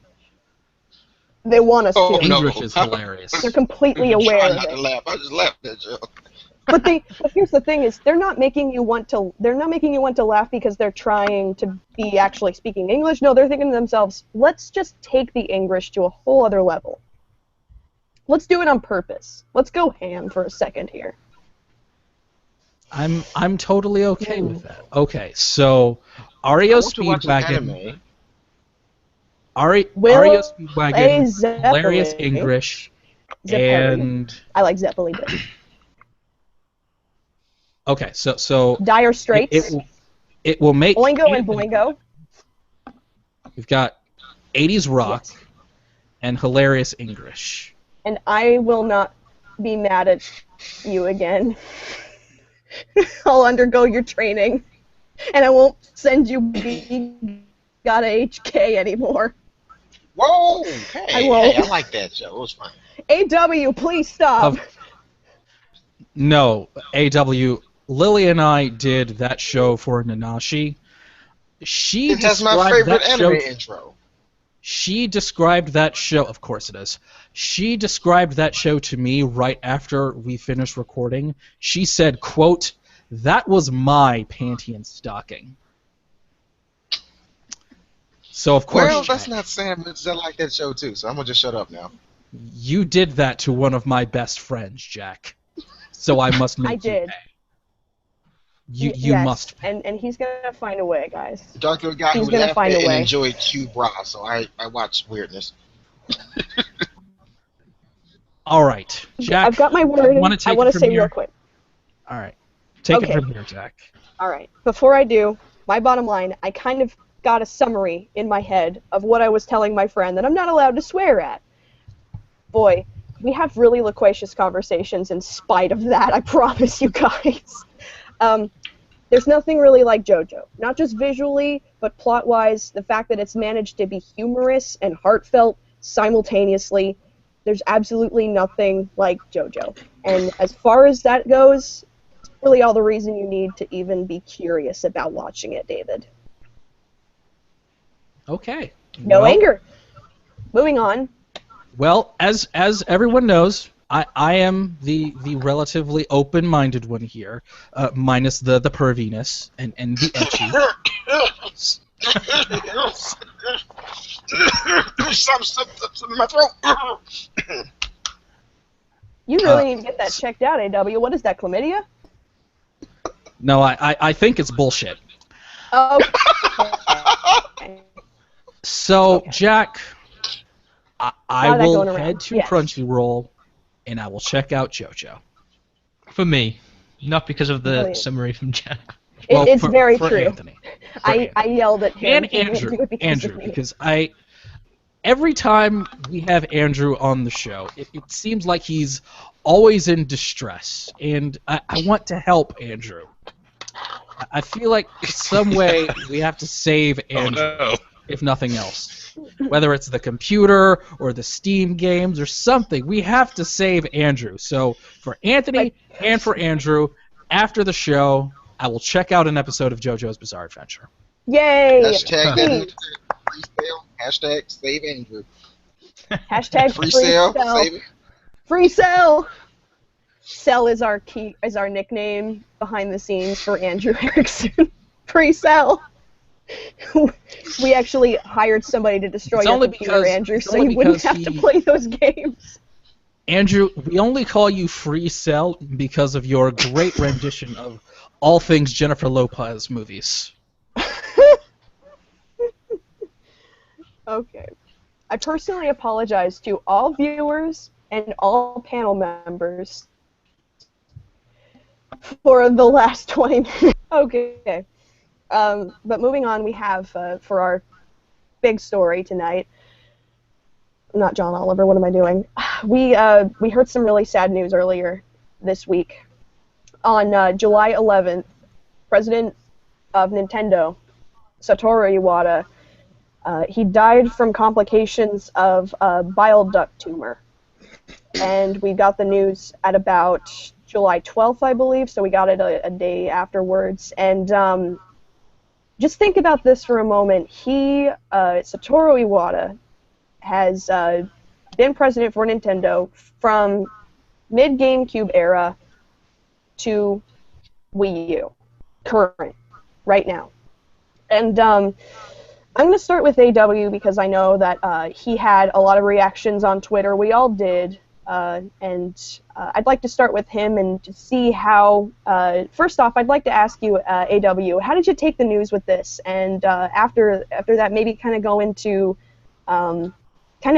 they want us to. English is hilarious. They're completely aware of it. To laugh. I just laughed at you. But here's the thing: is they're not making you want to laugh because they're trying to be actually speaking English. No, they're thinking to themselves, let's just take the English to a whole other level. let's do it on purpose. Let's go ham for a second here. I'm totally okay with that. Okay, so Ario I want to watch an Speedwagon, anime. Ario Speedwagon, Hilarious Zeppeli. English, Zeppeli. and I like Zeppeli. okay, so Dire Straits. it will make Boingo and Boingo. We've got 80s rock Yes. and Hilarious English. And I will not be mad at you again. I'll undergo your training, and I won't send you got a HK anymore. Whoa! Hey, I won't. I like that show. It was fun. AW, please stop. No, AW. Lily and I did that show for Nanashi. She It has my described favorite that anime show. intro. She described that show. Of course it is. She described that show to me right after we finished recording. She said, "quote That was my panty and stocking." So of course, Well, that's not saying I like that show too. So I'm gonna just shut up now. you did that to one of my best friends, Jack. So I must make I you did. pay. You Yes, must pay. and he's gonna find a way, guys. Talk to a guy He's who gonna laughed find at a and way. enjoyed Q Bra, so I watch weirdness. All right, Jack. I've got my word. wanna I take want it to from say here? real quick. All right, take Okay. it from here, Jack. All right. Before I do, my bottom line, I kind of got a summary in my head of what I was telling my friend that I'm not allowed to swear at. Boy, we have really loquacious conversations in spite of that, I promise you guys. There's nothing really like JoJo. Not just visually, but plot-wise, the fact that it's managed to be humorous and heartfelt simultaneously. There's absolutely nothing like JoJo. And as far as that goes, it's really all the reason you need to even be curious about watching it, David. Okay. No Well- anger. Moving on. Well, as everyone knows, I am the relatively open-minded one here, minus the perviness and the etchy. Something in my throat. You really need to get that checked out, AW. What is that, chlamydia? No, I think it's bullshit. Oh. So, Jack, I Lot of that will going around. head to Yes. Crunchyroll, and I will check out JoJo. For me, not because of the Brilliant. summary from Jack. It's for- very for true. Anthony. I yelled at him. And He didn't Andrew, do it because of me. because every time we have Andrew on the show, it seems like he's always in distress, and I want to help Andrew. I feel like in some way we have to save Andrew, Oh no. if nothing else. Whether it's the computer or the Steam games or something, we have to save Andrew. So for Anthony and for Andrew, after the show, I will check out an episode of JoJo's Bizarre Adventure. Yay! Hashtag Please. free sale. Hashtag save Andrew. Hashtag Free sale. sell. Save it. Free sell. Sell is our nickname behind the scenes for Andrew Erickson. Free sell. We actually hired somebody to destroy It's your only computer, because- Andrew, it's so only you wouldn't because have to he- play those games. Andrew, we only call you Free Cell because of your great rendition of all things Jennifer Lopez movies. Okay. I personally apologize to all viewers and all panel members for the last 20 minutes. Okay. But moving on, we have, for our big story tonight, not John Oliver, what am I doing? We heard some really sad news earlier this week. On July 11th, President of Nintendo, Satoru Iwata, he died from complications of a bile duct tumor. And we got the news at about July 12th, I believe, so we got it a day afterwards. And just think about this for a moment. Satoru Iwata, has been president for Nintendo from mid-GameCube era to Wii U, current, right now. And I'm going to start with AW because I know that he had a lot of reactions on Twitter. We all did. and I'd like to start with him and to see how. First off, I'd like to ask you, AW, how did you take the news with this? And after that, maybe kind of go into kind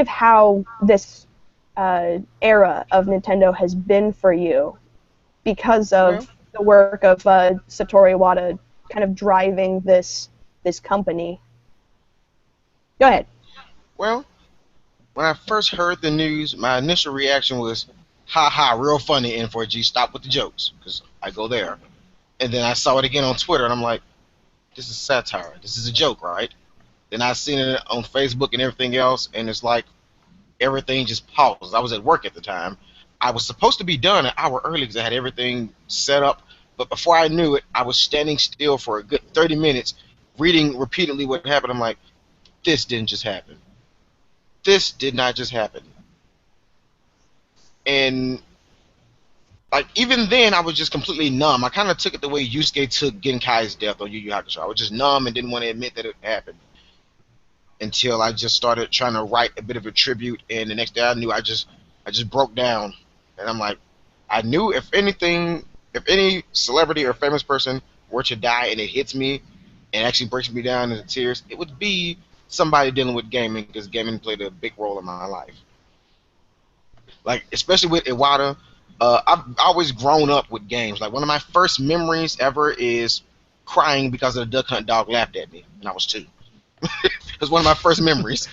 of how this era of Nintendo has been for you because of the work of Satoru Iwata kind of driving this company. Go ahead. Well, when I first heard the news, my initial reaction was, ha ha, real funny, N4G, stop with the jokes, because I go there. And then I saw it again on Twitter, and I'm like, this is satire. This is a joke, right? Then I seen it on Facebook and everything else, and it's like everything just paused. I was at work at the time. I was supposed to be done an hour early because I had everything set up, but before I knew it, I was standing still for a good 30 minutes, reading repeatedly what happened. I'm like, this didn't just happen. This did not just happen. And like even then, I was just completely numb. I kind of took it the way Yusuke took Genkai's death on Yu Yu Hakusho. I was just numb and didn't want to admit that it happened until I just started trying to write a bit of a tribute. And the next day, I knew I just broke down. And I'm like, I knew if anything, if any celebrity or famous person were to die and it hits me and actually breaks me down into tears, it would be somebody dealing with gaming, because gaming played a big role in my life. Like, especially with Iwata, I've always grown up with games. Like, one of my first memories ever is crying because the Duck Hunt dog laughed at me, and I was 2. It was one of my first memories.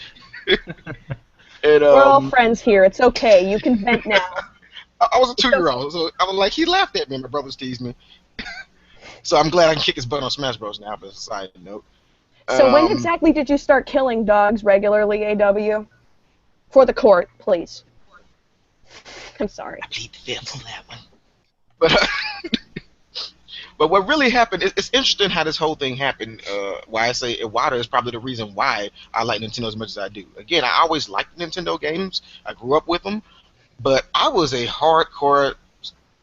And, we're all friends here. It's okay. You can vent now. I was a 2-year-old, so I was like, he laughed at me, and my brothers teased me. So I'm glad I can kick his butt on Smash Bros. Now, but as a side note. So when exactly did you start killing dogs regularly, AW? For the court, please. I'm sorry. I plead the fifth on that one. But but what really happened, it's interesting how this whole thing happened. Why I say Iwata is probably the reason why I like Nintendo as much as I do. Again, I always liked Nintendo games. I grew up with them. But I was a hardcore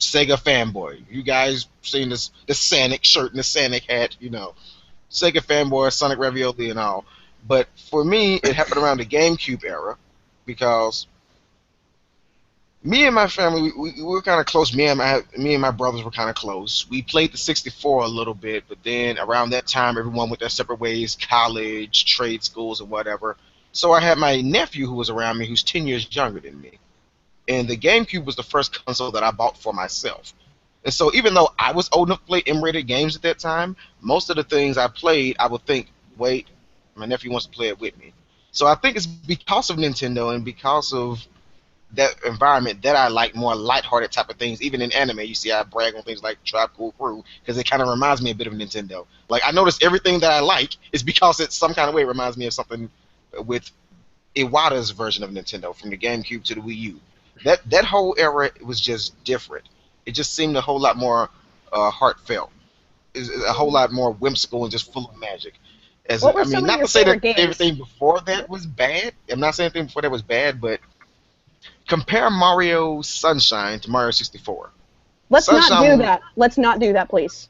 Sega fanboy. You guys seen the Sonic shirt and the Sonic hat, you know. Sega fanboy, Sonic Ravioli and all. But for me, it happened around the GameCube era because me and my family, we were kind of close. Me and my brothers were kind of close. We played the 64 a little bit, but then around that time, everyone went their separate ways, college, trade schools, and whatever. So I had my nephew who was around me, who's 10 years younger than me. And the GameCube was the first console that I bought for myself. And so even though I was old enough to play M-rated games at that time, most of the things I played, I would think, wait, my nephew wants to play it with me. So I think it's because of Nintendo and because of that environment that I like more lighthearted type of things. Even in anime, you see I brag on things like Tribe Called Crew because it kind of reminds me a bit of Nintendo. Like, I notice everything that I like is because it some kind of way it reminds me of something with Iwata's version of Nintendo, from the GameCube to the Wii U. That whole era was just different. It just seemed a whole lot more heartfelt. It's a whole lot more whimsical and just full of magic. What were some of not your to say favorite that games? everything before that was bad. I'm not saying anything before that was bad, but compare Mario Sunshine to Mario 64. Let's not do Sunshine- that. Let's not do that, please.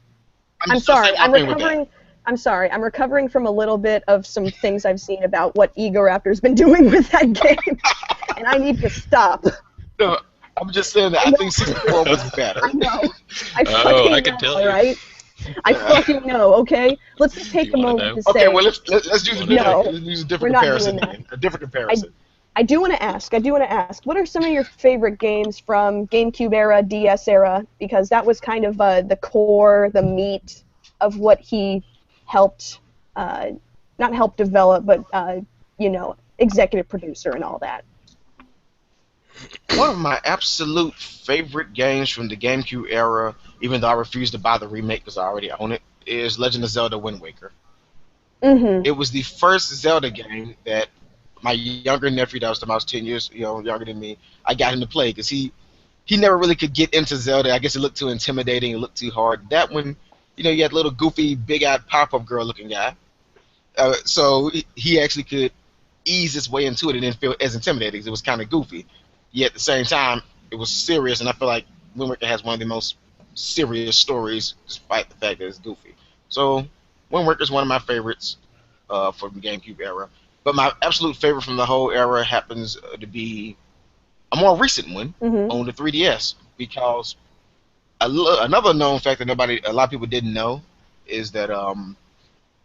I'm still sorry. saying I'm nothing with that. recovering. I'm sorry. I'm recovering from a little bit of some things I've seen about what Ego Raptor's been doing with that game, and I need to stop. No, I'm just saying that I think 64 was better. I know. I Oh, fucking I can know, tell you. right? I fucking know. Okay. Let's just take You a wanna moment know? to Okay, say. well let's use a No. different, let's use a different We're not comparison. doing that. Then. A different comparison. I do want to ask. What are some of your favorite games from GameCube era, DS era? Because that was kind of the core, the meat of what he helped, not help develop, but executive producer and all that. One of my absolute favorite games from the GameCube era, even though I refuse to buy the remake because I already own it, is Legend of Zelda Wind Waker. Mm-hmm. It was the first Zelda game that my younger nephew, that was about 10 years younger than me, I got him to play because he never really could get into Zelda. I guess it looked too intimidating, it looked too hard. That one, you had little goofy, big-eyed pop-up girl looking guy. So he actually could ease his way into it and didn't feel as intimidating because it was kind of goofy. Yet at the same time, it was serious, and I feel like Wind Waker has one of the most serious stories, despite the fact that it's goofy. So Wind Waker is one of my favorites from the GameCube era. But my absolute favorite from the whole era happens to be a more recent one on the 3DS, because another known fact that a lot of people didn't know is that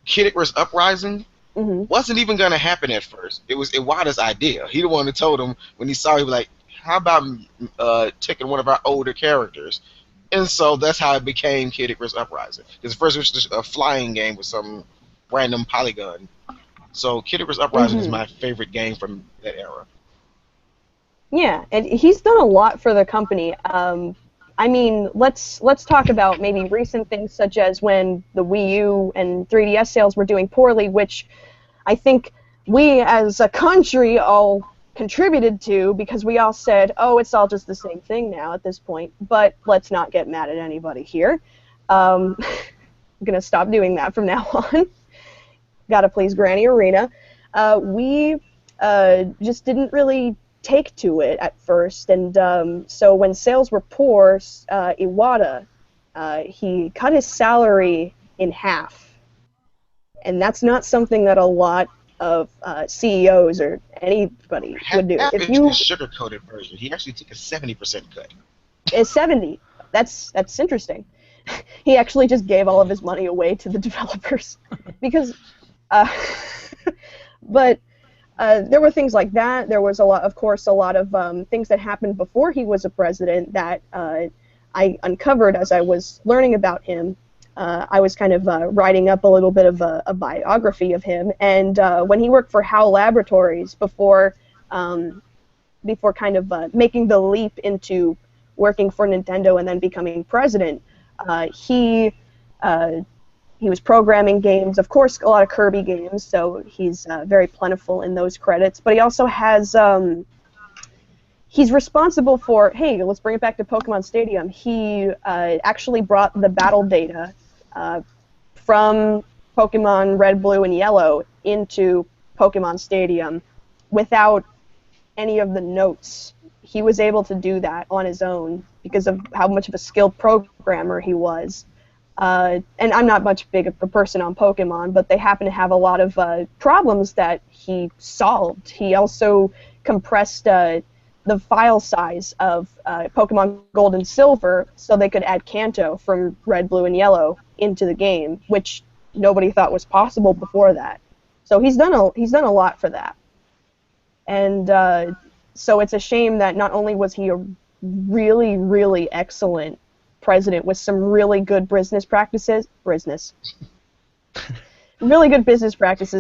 Kid Icarus Uprising wasn't even going to happen at first. It was Iwata's idea. He the one that told him when he saw it, he was like, how about taking one of our older characters? And so that's how it became Kid Icarus Uprising. Because first it was just a flying game with some random polygon. So Kid Icarus Uprising is my favorite game from that era. Yeah, and he's done a lot for the company. I mean, let's talk about maybe recent things such as when the Wii U and 3DS sales were doing poorly, which I think we as a country all contributed to, because we all said, oh, it's all just the same thing now at this point. But let's not get mad at anybody here. I'm going to stop doing that from now on. Gotta please Granny Arena. We just didn't really take to it at first, and so when sales were poor, Iwata, he cut his salary in half, and that's not something that a lot of CEOs or anybody would do. Half If is you the sugar-coated version. He actually took a 70% cut. is 70, that's interesting. He actually just gave all of his money away to the developers, because, but. There were things like that. There was of course, a lot of things that happened before he was a president that I uncovered as I was learning about him. I was kind of writing up a little bit of a biography of him, and when he worked for HAL Laboratories before kind of making the leap into working for Nintendo and then becoming president, he was programming games, of course, a lot of Kirby games, so he's very plentiful in those credits. But he also has, he's responsible for, hey, let's bring it back to Pokemon Stadium. He actually brought the battle data from Pokemon Red, Blue, and Yellow into Pokemon Stadium without any of the notes. He was able to do that on his own because of how much of a skilled programmer he was. And I'm not much big of a person on Pokemon, but they happen to have a lot of problems that he solved. He also compressed the file size of Pokemon Gold and Silver so they could add Kanto from Red, Blue, and Yellow into the game, which nobody thought was possible before that. So he's done a lot for that. And so it's a shame that not only was he a really, really excellent president with some really good business practices,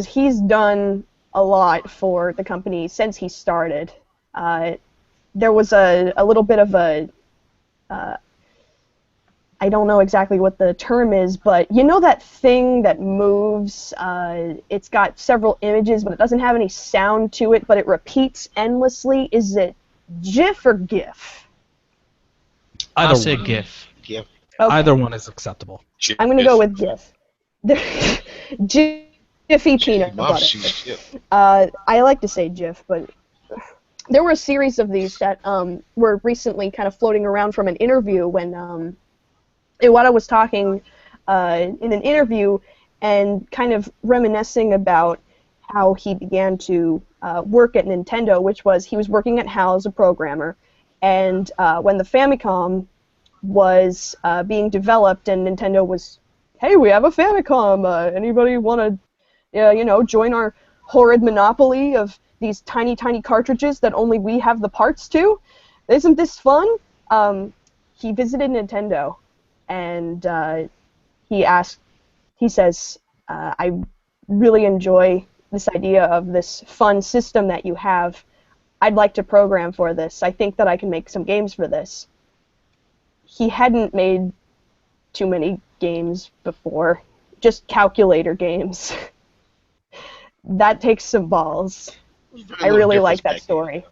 he's done a lot for the company since he started. There was a little bit of a, I don't know exactly what the term is, but you know that thing that moves, it's got several images, but it doesn't have any sound to it, but it repeats endlessly? Is it GIF or GIF? I'll say GIF. GIF. Okay. Either one is acceptable. I'm going to go with GIF. Jiffy peanut butter. I like to say GIF, but there were a series of these that were recently kind of floating around from an interview when Iwata was talking in an interview and kind of reminiscing about how he began to work at Nintendo, which was he was working at HAL as a programmer, and when the Famicom was being developed and Nintendo was, hey, we have a Famicom, anybody want to, join our horrid monopoly of these tiny, tiny cartridges that only we have the parts to? Isn't this fun? He visited Nintendo, and he says, I really enjoy this idea of this fun system that you have. I'd like to program for this. I think that I can make some games for this. He hadn't made too many games before, just calculator games. That takes some balls. I really like that story.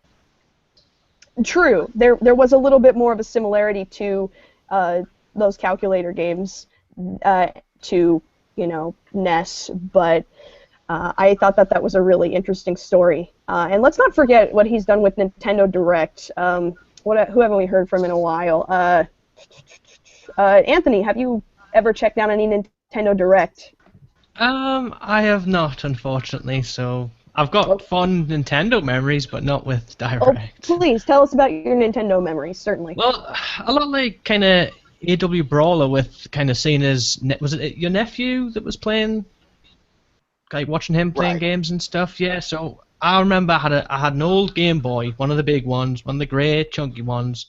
True, there was a little bit more of a similarity to those calculator games to, NES, but I thought that was a really interesting story. And let's not forget what he's done with Nintendo Direct. Who haven't we heard from in a while? Anthony, have you ever checked out any Nintendo Direct? I have not, unfortunately, so I've got fond Nintendo memories, but not with Oh, Direct. please tell us about your Nintendo memories. Certainly. Well, a lot like kind of AW Brawler with kind of seeing as was it your nephew that was playing, like watching him playing Right. games and stuff. Yeah, so I remember I had an old Game Boy, one of the big ones, one of the grey chunky ones.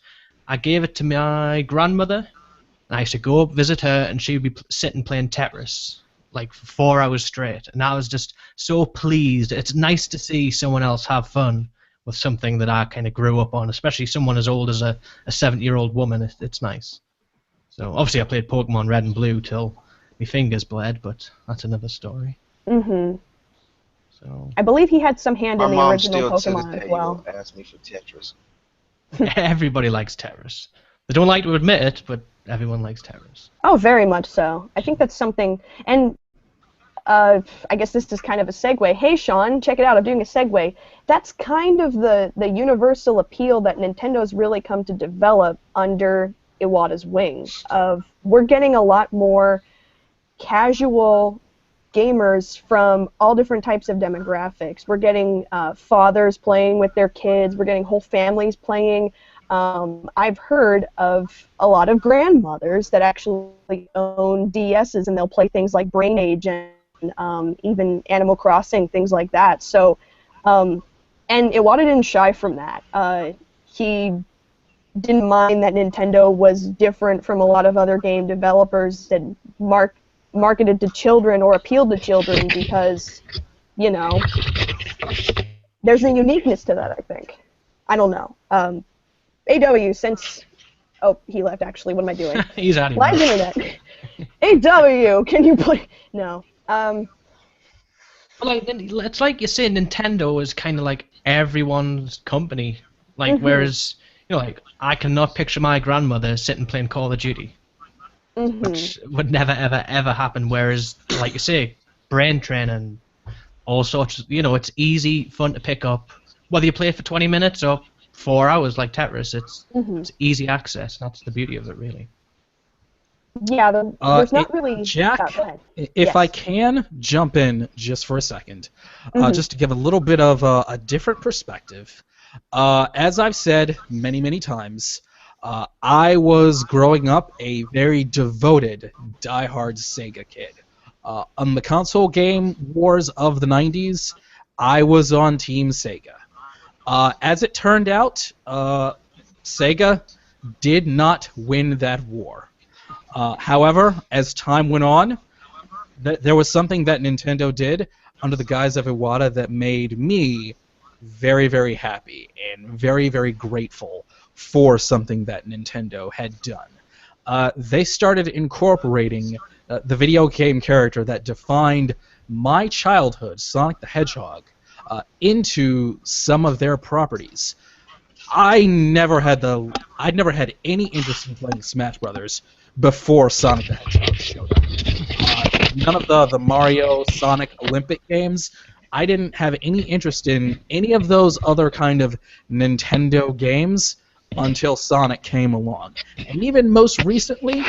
I gave it to my grandmother. And I used to go up visit her, and she would be sitting playing Tetris like for 4 hours straight, and I was just so pleased. It's nice to see someone else have fun with something that I kind of grew up on, especially someone as old as a 70-year-old woman. It's nice. So obviously I played Pokemon Red and Blue till my fingers bled, but that's another story. Mm-hmm. So I believe he had some hand My in the mom original still to Pokemon this as day well. will ask me for Tetris. everybody likes Tetris. They don't like to admit it, but everyone likes Tetris. Oh, very much so. I think that's something, and I guess this is kind of a segue. Hey, Sean, check it out. I'm doing a segue. That's kind of the universal appeal that Nintendo's really come to develop under Iwata's wing. We're getting a lot more casual gamers from all different types of demographics. We're getting fathers playing with their kids. We're getting whole families playing. I've heard of a lot of grandmothers that actually own DSs, and they'll play things like Brain Age and even Animal Crossing, things like that. So, and Iwata didn't shy from that. He didn't mind that Nintendo was different from a lot of other game developers that marketed to children or appealed to children because, you know, there's a uniqueness to that, I think. I don't know. AW, since... Oh, he left, actually. What am I doing? He's out of Live here. internet. AW, can you play... No. Well, like, it's like you say, Nintendo is kind of like everyone's company. Like, whereas, you know, like, I cannot picture my grandmother sitting playing Call of Duty. Which would never, ever, ever happen. Whereas, like you say, brain training, all sorts, you know, it's easy, fun to pick up. Whether you play it for 20 minutes or 4 hours like Tetris, it's easy access. That's the beauty of it, really. Yeah, there's not really... Jack, go ahead. if Yes. I can jump in just for a second, just to give a little bit of a different perspective. As I've said many, many times, I was growing up a very devoted, diehard Sega kid. On the console game wars of the 90s, I was on Team Sega. As it turned out, Sega did not win that war. However, as time went on, there was something that Nintendo did under the guise of Iwata that made me very, very happy and very, very grateful for something that Nintendo had done. They started incorporating the video game character that defined my childhood, Sonic the Hedgehog, into some of their properties. I'd never had any interest in playing Smash Brothers before Sonic the Hedgehog showed up. None of the Mario, Sonic, Olympic games. I didn't have any interest in any of those other kind of Nintendo games until Sonic came along. And even most recently,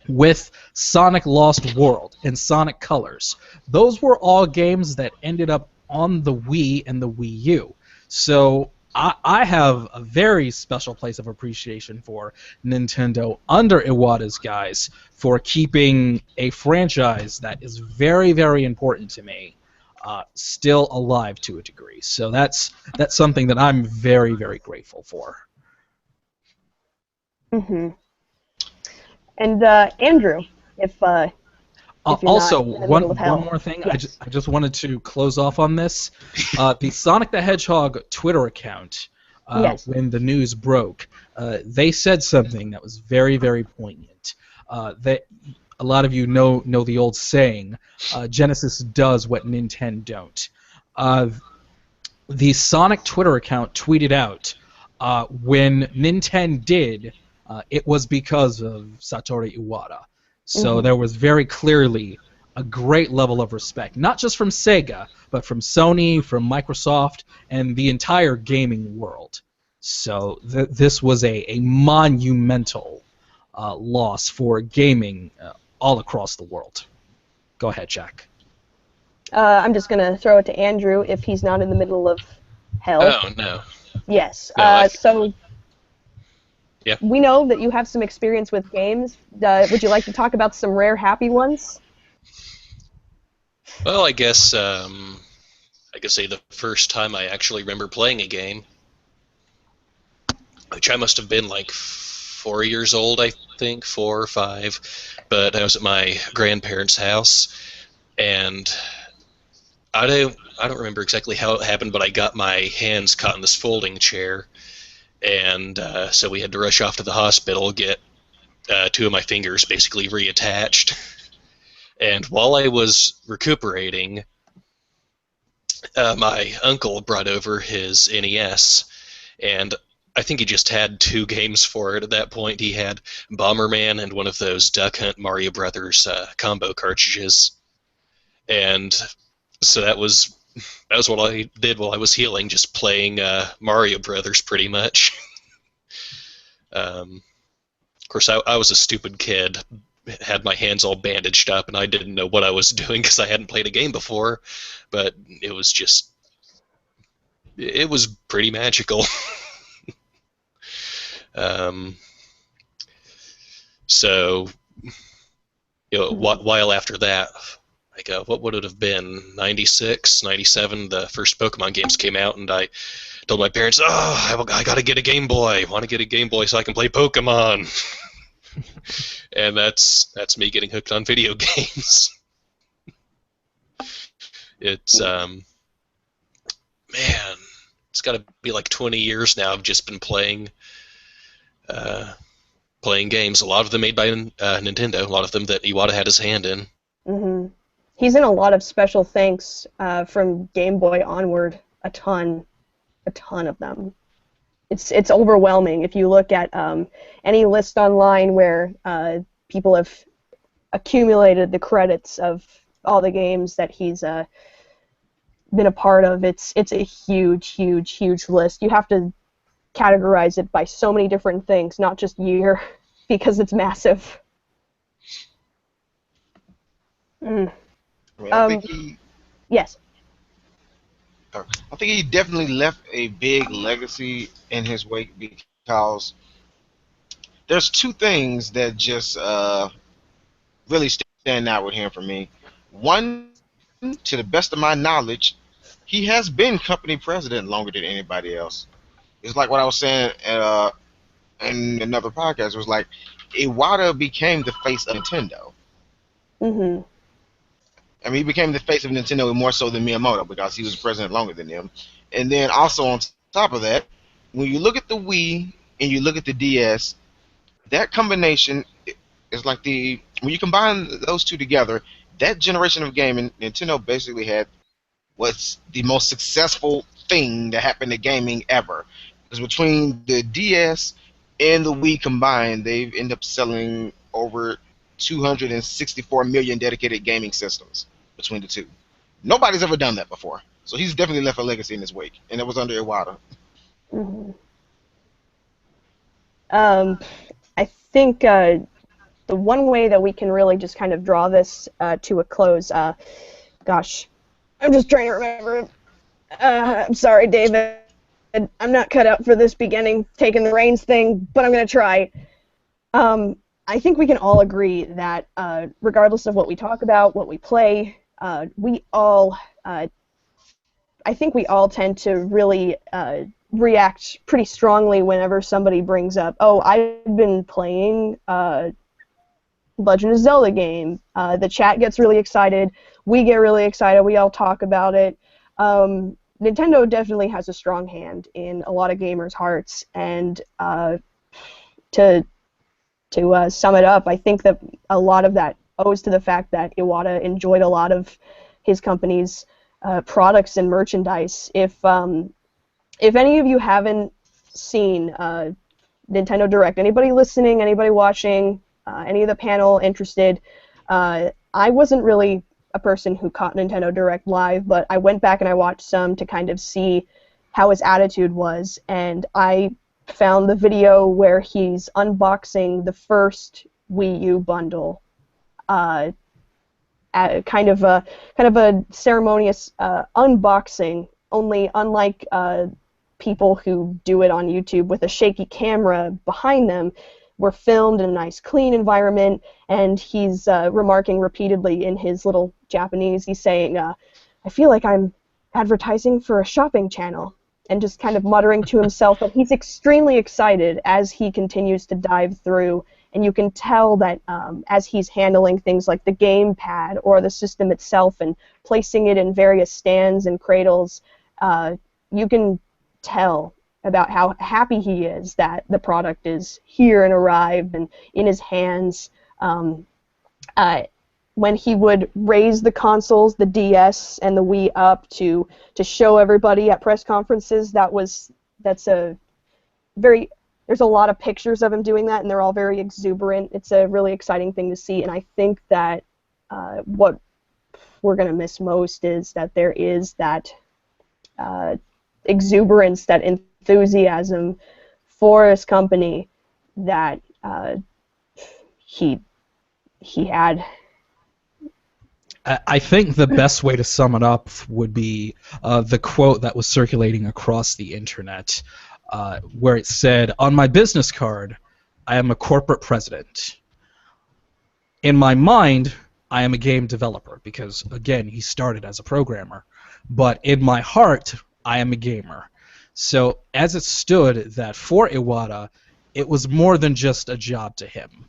with Sonic Lost World and Sonic Colors. Those were all games that ended up on the Wii and the Wii U. So I have a very special place of appreciation for Nintendo under Iwata's guise for keeping a franchise that is very, very important to me still alive to a degree. So that's something that I'm very, very grateful for. And Andrew, if you're also, not in the one middle of hell. more thing, Yes. I just wanted to close off on this. The Sonic the Hedgehog Twitter account, Yes. when the news broke, they said something that was very, very poignant. That a lot of you know the old saying, Genesis does what Nintendo don't. The Sonic Twitter account tweeted out, when Nintendo did, it was because of Satoru Iwata. So there was very clearly a great level of respect, not just from Sega, but from Sony, from Microsoft, and the entire gaming world. So this was a monumental loss for gaming all across the world. Go ahead, Jack. I'm just gonna throw it to Andrew if he's not in the middle of hell. Oh, no. Yes. No, So Yeah. we know that you have some experience with games. Would you like to talk about some rare happy ones? Well, I guess I could say the first time I actually remember playing a game, which I must have been like 4 years old, I think, 4 or 5. But I was at my grandparents' house, and I don't remember exactly how it happened, but I got my hands caught in this folding chair, and so we had to rush off to the hospital, get 2 of my fingers basically reattached. And while I was recuperating, my uncle brought over his NES, and I think he just had 2 games for it at that point. He had Bomberman and one of those Duck Hunt Mario Brothers combo cartridges, and so that was what I did while I was healing, just playing Mario Brothers pretty much. Of course, I was a stupid kid, had my hands all bandaged up, and I didn't know what I was doing because I hadn't played a game before, but it was pretty magical. So, while after that, like, what would it have been, 96, 97, the first Pokemon games came out, and I told my parents, I gotta get a Game Boy. I want to get a Game Boy so I can play Pokemon. And that's me getting hooked on video games. It's, man, it's gotta be like 20 years now I've just been playing games. A lot of them made by Nintendo, a lot of them that Iwata had his hand in. Mm-hmm. He's in a lot of special thanks from Game Boy onward, a ton of them. It's overwhelming if you look at any list online where people have accumulated the credits of all the games that he's been a part of. It's a huge list. You have to categorize it by so many different things, not just year, because it's massive. I think yes. I think he definitely left a big legacy in his wake because there's 2 things that just really stand out with him for me. One, to the best of my knowledge, he has been company president longer than anybody else. It's like what I was saying in another podcast. It was like Iwata became the face of Nintendo. Mm-hmm. I mean, he became the face of Nintendo more so than Miyamoto because he was president longer than him. And then also on top of that, when you look at the Wii and you look at the DS, that combination is like when you combine those 2 together, that generation of gaming, Nintendo basically had what's the most successful thing that happened to gaming ever. Because between the DS and the Wii combined, they've ended up selling over 264 million dedicated gaming systems between the 2. Nobody's ever done that before. So he's definitely left a legacy in his wake, and it was under Iwata. Mm-hmm. I think the one way that we can really just kind of draw this to a close, gosh, I'm just trying to remember. I'm sorry, David. I'm not cut out for this beginning, taking the reins thing, but I'm going to try. I think we can all agree that regardless of what we talk about, what we play, I think we all tend to really react pretty strongly whenever somebody brings up, oh, I've been playing Legend of Zelda game. The chat gets really excited. We get really excited. We all talk about it. Nintendo definitely has a strong hand in a lot of gamers' hearts, and to sum it up, I think that a lot of that owes to the fact that Iwata enjoyed a lot of his company's products and merchandise. If any of you haven't seen Nintendo Direct, anybody listening, anybody watching, any of the panel interested, I wasn't really a person who caught Nintendo Direct live, but I went back and I watched some to kind of see how his attitude was, and I found the video where he's unboxing the first Wii U bundle. kind of a ceremonious unboxing. Only unlike people who do it on YouTube with a shaky camera behind them, were filmed in a nice, clean environment, and he's remarking repeatedly in his little Japanese. He's saying, "I feel like I'm advertising for a shopping channel," and just kind of muttering to himself. But he's extremely excited as he continues to dive through, and you can tell that as he's handling things like the gamepad or the system itself and placing it in various stands and cradles, you can tell about how happy he is that the product is here and arrived and in his hands. When he would raise the consoles, the DS and the Wii up to show everybody at press conferences, there's a lot of pictures of him doing that, and they're all very exuberant. It's a really exciting thing to see, and I think that what we're going to miss most is that there is that exuberance, that enthusiasm for his company that he had. I think the best way to sum it up would be the quote that was circulating across the internet, where it said, "On my business card, I am a corporate president. In my mind, I am a game developer," because, again, he started as a programmer. "But in my heart, I am a gamer." So as it stood, that for Iwata, it was more than just a job to him.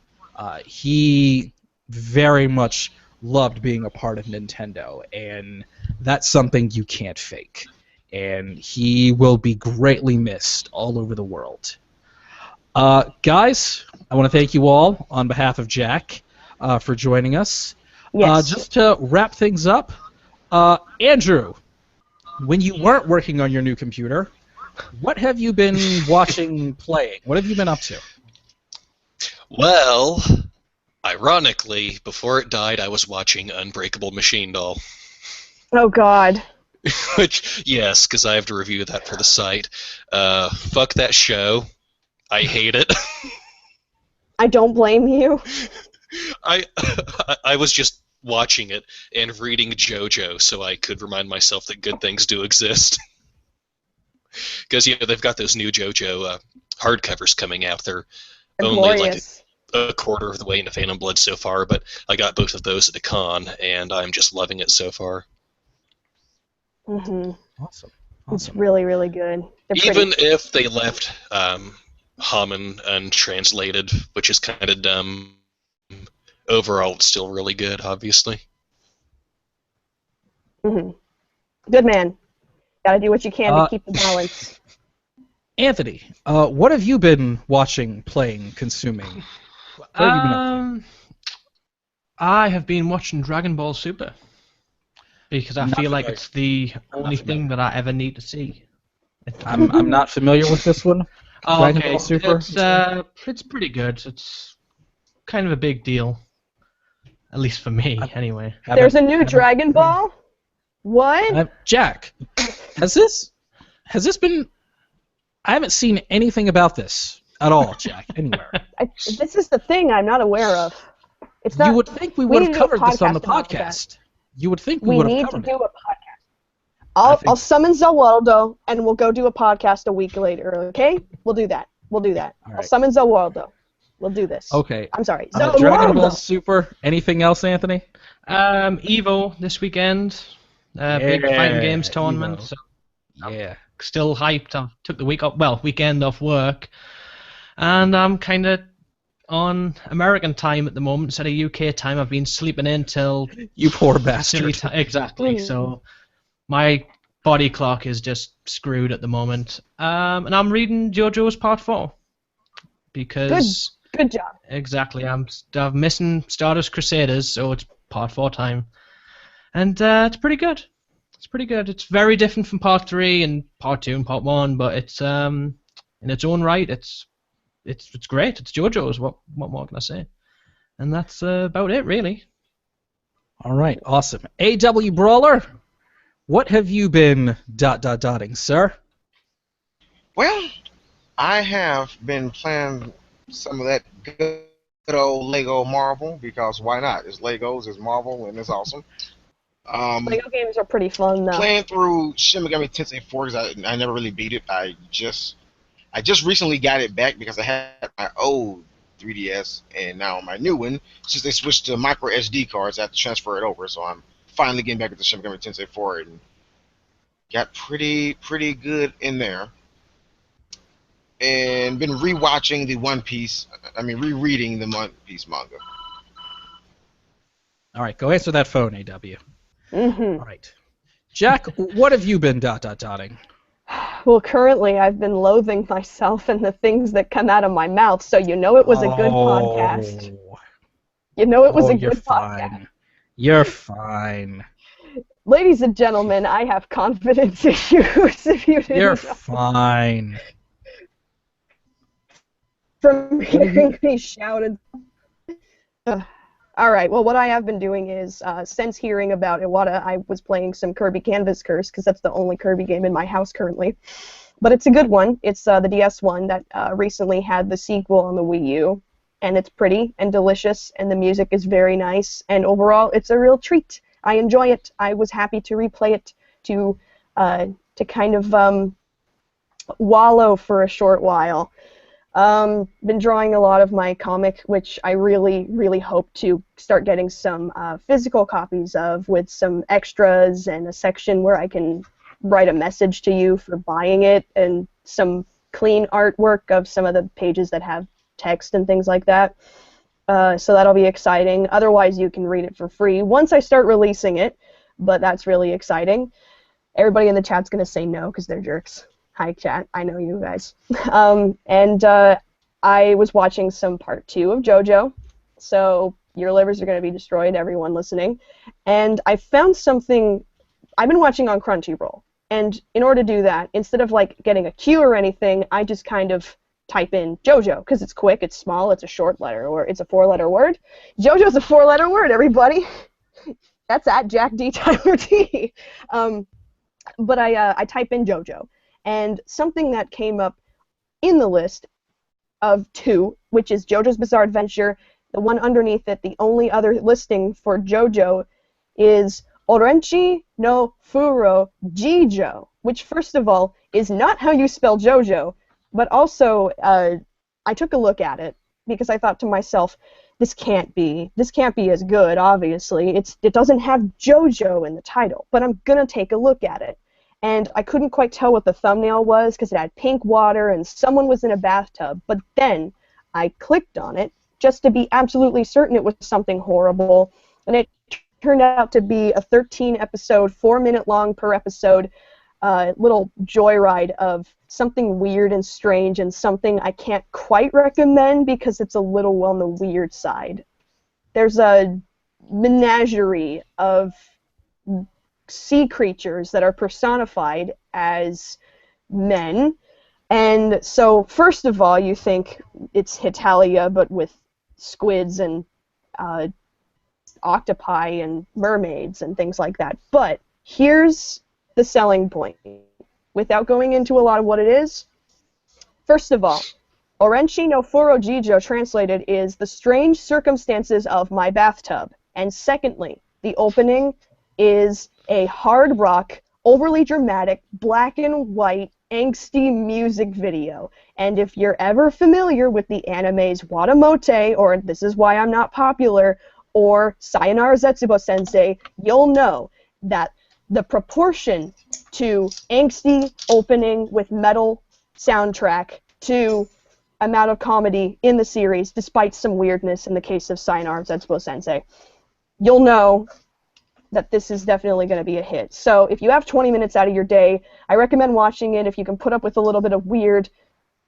He very much loved being a part of Nintendo, and that's something you can't fake. And he will be greatly missed all over the world. Guys, I want to thank you all on behalf of Jack for joining us. Yes. Just to wrap things up, Andrew, when you weren't working on your new computer, what have you been watching, playing? What have you been up to? Well, ironically, before it died, I was watching Unbreakable Machine Doll. Oh, God. Which, yes, because I have to review that for the site. Fuck that show. I hate it. I don't blame you. I was just watching it and reading JoJo so I could remind myself that good things do exist. Because, you know, they've got those new JoJo hardcovers coming out. They're only like a quarter of the way into Phantom Blood so far, but I got both of those at a con, and I'm just loving it so far. Mm-hmm. Awesome. It's really, really good. Even if they left Haman untranslated, which is kind of dumb, overall it's still really good, obviously. Mm-hmm. Good man. Gotta do what you can to keep the balance. Anthony, what have you been watching, playing, consuming? What have you been up to? I have been watching Dragon Ball Super because I feel like it's the only thing that I ever need to see. I'm not familiar with this one. Dragon Ball Super. It's pretty good. It's kind of a big deal, at least for me, anyway. There's a new Dragon Ball? What? Jack, has this been? I haven't seen anything about this at all, Jack, anywhere. This is the thing I'm not aware of. It's not. You would think we would have covered this on the podcast. You would think we would have covered it. We need to do a podcast. I'll summon Zawaldo, and we'll go do a podcast a week later, okay? We'll do that. All right. I'll summon Zawaldo. We'll do this. Okay. I'm sorry. Dragon Ball Super. Anything else, Anthony? Evo this weekend. Big fighting games tournament. So yeah. Still hyped. I took the weekend off work, and I'm kind of on American time at the moment instead of UK time. I've been sleeping in till you poor bastard. Exactly. So my body clock is just screwed at the moment. And I'm reading JoJo's Part 4 because good job. Exactly. I'm missing Stardust Crusaders, so it's Part 4 time, and it's pretty good. It's pretty good. It's very different from Part 3 and Part 2 and Part 1, but it's in its own right. It's great. It's JoJo's. What more can I say? And that's about it, really. All right, awesome. AW Brawler, what have you been dotting, sir? Well, I have been playing some of that good good old Lego Marvel, because why not? It's Legos, it's Marvel, and it's awesome. Lego games are pretty fun, though. Playing through Shin Megami Tensei 4, 'cause I never really beat it. I just recently got it back because I had my old 3DS, and now my new one, since they switched to micro SD cards, I have to transfer it over. So I'm finally getting back into Shin Megami Tensei 4 and got pretty good in there. And been rewatching the One Piece. I mean, rereading the One Piece manga. All right, go answer that phone, AW. Mm-hmm. All right. Jack, what have you been dotting? Well, currently I've been loathing myself and the things that come out of my mouth, so you know it was a good podcast. You know it was a good podcast. You're fine. Ladies and gentlemen, I have confidence issues, if you didn't You're know. fine. From hearing me shouted. Alright, well, what I have been doing is, since hearing about Iwata, I was playing some Kirby Canvas Curse, because that's the only Kirby game in my house currently. But it's a good one. It's the DS one that recently had the sequel on the Wii U, and it's pretty and delicious, and the music is very nice, and overall, it's a real treat. I enjoy it. I was happy to replay it, to kind of wallow for a short while. Been drawing a lot of my comic, which I really hope to start getting some physical copies of, with some extras and a section where I can write a message to you for buying it, and some clean artwork of some of the pages that have text and things like that. So that'll be exciting. Otherwise, you can read it for free once I start releasing it, but that's really exciting. Everybody in the chat's going to say no because they're jerks. Hi, chat. I know you guys. I was watching some part 2 of JoJo, so your livers are going to be destroyed, everyone listening. And I found something I've been watching on Crunchyroll, and in order to do that, instead of like getting a cue or anything, I just kind of type in JoJo, because it's quick, it's small, it's a short letter, or it's a 4-letter word. JoJo's a 4-letter word, everybody. That's at Jack D. Tyler T. But I type in JoJo, and something that came up in the list of 2, which is JoJo's Bizarre Adventure. The one underneath it, the only other listing for JoJo, is Orenchi no Furo Jijo, which first of all is not how you spell JoJo, but also I took a look at it because I thought to myself, this can't be as good, obviously. It doesn't have JoJo in the title, but I'm gonna take a look at it. And I couldn't quite tell what the thumbnail was because it had pink water and someone was in a bathtub, but then I clicked on it just to be absolutely certain it was something horrible, and it turned out to be a 13-episode, 4-minute long per episode little joyride of something weird and strange, and something I can't quite recommend because it's a little on the weird side. There's a menagerie of sea creatures that are personified as men, and so first of all you think it's Hitalia but with squids and octopi and mermaids and things like that. But here's the selling point, without going into a lot of what it is. First of all, Orenchi no Furo Jijo translated is the strange circumstances of my bathtub. And secondly, the opening is a hard rock, overly dramatic, black and white, angsty music video. And if you're ever familiar with the animes Watamote, or This Is Why I'm Not Popular, or Sayonara Zetsubo Sensei, you'll know that the proportion to angsty opening with metal soundtrack to amount of comedy in the series, despite some weirdness in the case of Sayonara Zetsubo Sensei, you'll know that this is definitely going to be a hit. So if you have 20 minutes out of your day, I recommend watching it if you can put up with a little bit of weird,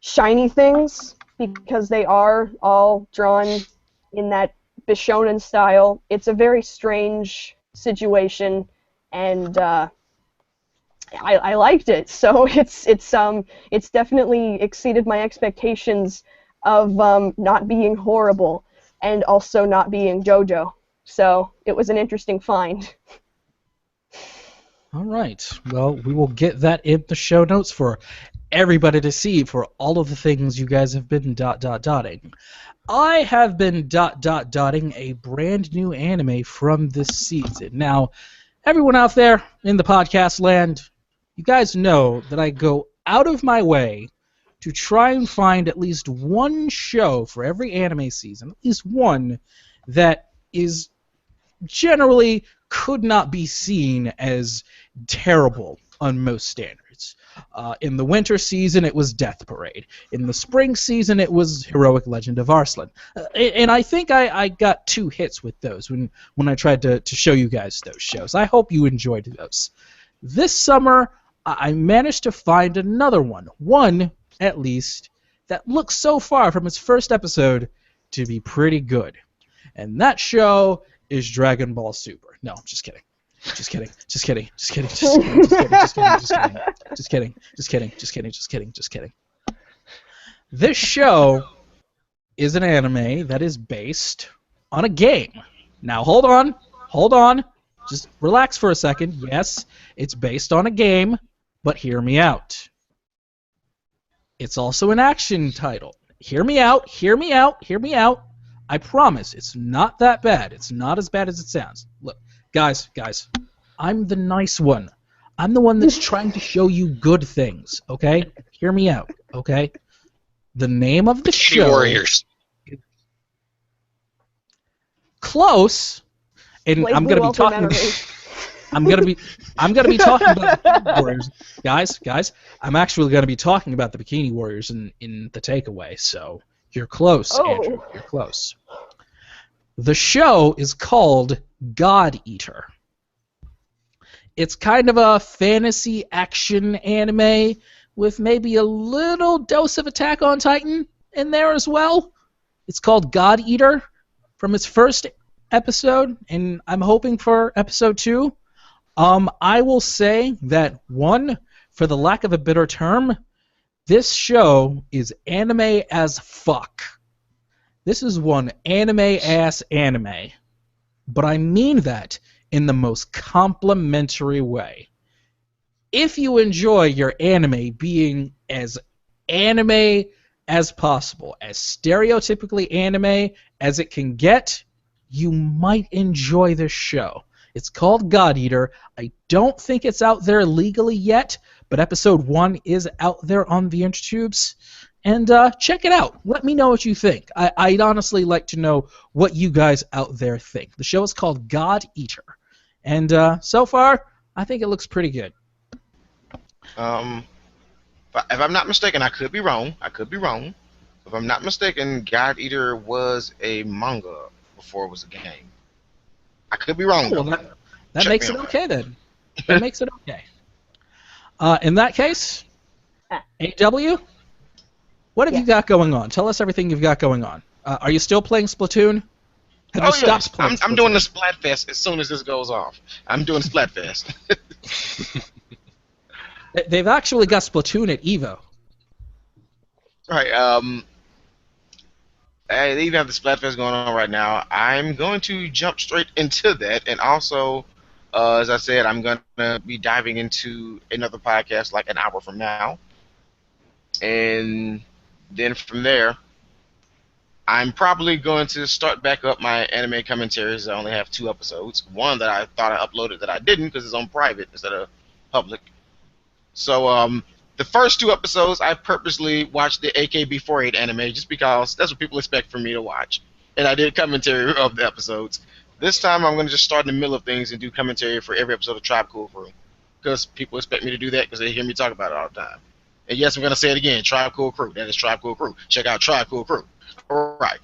shiny things, because they are all drawn in that Bishonen style. It's a very strange situation, and I liked it. So it's definitely exceeded my expectations of not being horrible and also not being JoJo. So it was an interesting find. All right. Well, we will get that in the show notes for everybody to see for all of the things you guys have been dotting. I have been dotting a brand new anime from this season. Now, everyone out there in the podcast land, you guys know that I go out of my way to try and find at least one show for every anime season, at least one that is generally could not be seen as terrible on most standards. In the winter season, it was Death Parade. In the spring season, it was Heroic Legend of Arslan. And I think I got 2 hits with those when I tried to show you guys those shows. I hope you enjoyed those. This summer, I managed to find another one at least, that looks so far from its first episode to be pretty good. And that show is Dragon Ball Super. No, just kidding. Just kidding. Just kidding. Just kidding. Just kidding. Just kidding. Just kidding. Just kidding. Just kidding. Just kidding. Just kidding. Just kidding. This show is an anime that is based on a game. Now hold on. Hold on. Just relax for a second. Yes, it's based on a game, but hear me out. It's also an action title. Hear me out. Hear me out. Hear me out. I promise it's not that bad. It's not as bad as it sounds. Look, guys, I'm the nice one. I'm the one that's trying to show you good things, okay? Hear me out, okay? The name of the show... Warriors. Close. And Blake I'm going to be talking... I'm gonna be talking about the Bikini Warriors, guys. I'm actually gonna be talking about the Bikini Warriors in the takeaway. So you're close, Andrew. You're close. The show is called God Eater. It's kind of a fantasy action anime with maybe a little dose of Attack on Titan in there as well. It's called God Eater from its first episode, and I'm hoping for episode 2. I will say that, one, for the lack of a better term, this show is anime as fuck. This is one anime-ass anime. But I mean that in the most complimentary way. If you enjoy your anime being as anime as possible, as stereotypically anime as it can get, you might enjoy this show. It's called God Eater. I don't think it's out there legally yet, but episode 1 is out there on the intertubes. And check it out. Let me know what you think. I'd honestly like to know what you guys out there think. The show is called God Eater. And so far, I think it looks pretty good. If I'm not mistaken, I could be wrong. If I'm not mistaken, God Eater was a manga before it was a game. I could be wrong. Well, that makes it okay then. That makes it okay. In that case, AW, what have you got going on? Tell us everything you've got going on. Are you still playing Splatoon? Have you stopped playing Splatoon? I'm doing the Splatfest as soon as this goes off. I'm doing Splatfest. They've actually got Splatoon at EVO. Right. They even have the Splatfest going on right now. I'm going to jump straight into that, and also, as I said, I'm going to be diving into another podcast like an hour from now, and then from there, I'm probably going to start back up my anime commentaries. I only have 2 episodes. One that I thought I uploaded that I didn't because it's on private instead of public. So, the first 2 episodes, I purposely watched the AKB48 anime just because that's what people expect from me to watch. And I did commentary of the episodes. This time, I'm going to just start in the middle of things and do commentary for every episode of Tribe Cool Crew. Because people expect me to do that because they hear me talk about it all the time. And yes, I'm going to say it again, Tribe Cool Crew. That is Tribe Cool Crew. Check out Tribe Cool Crew. All right.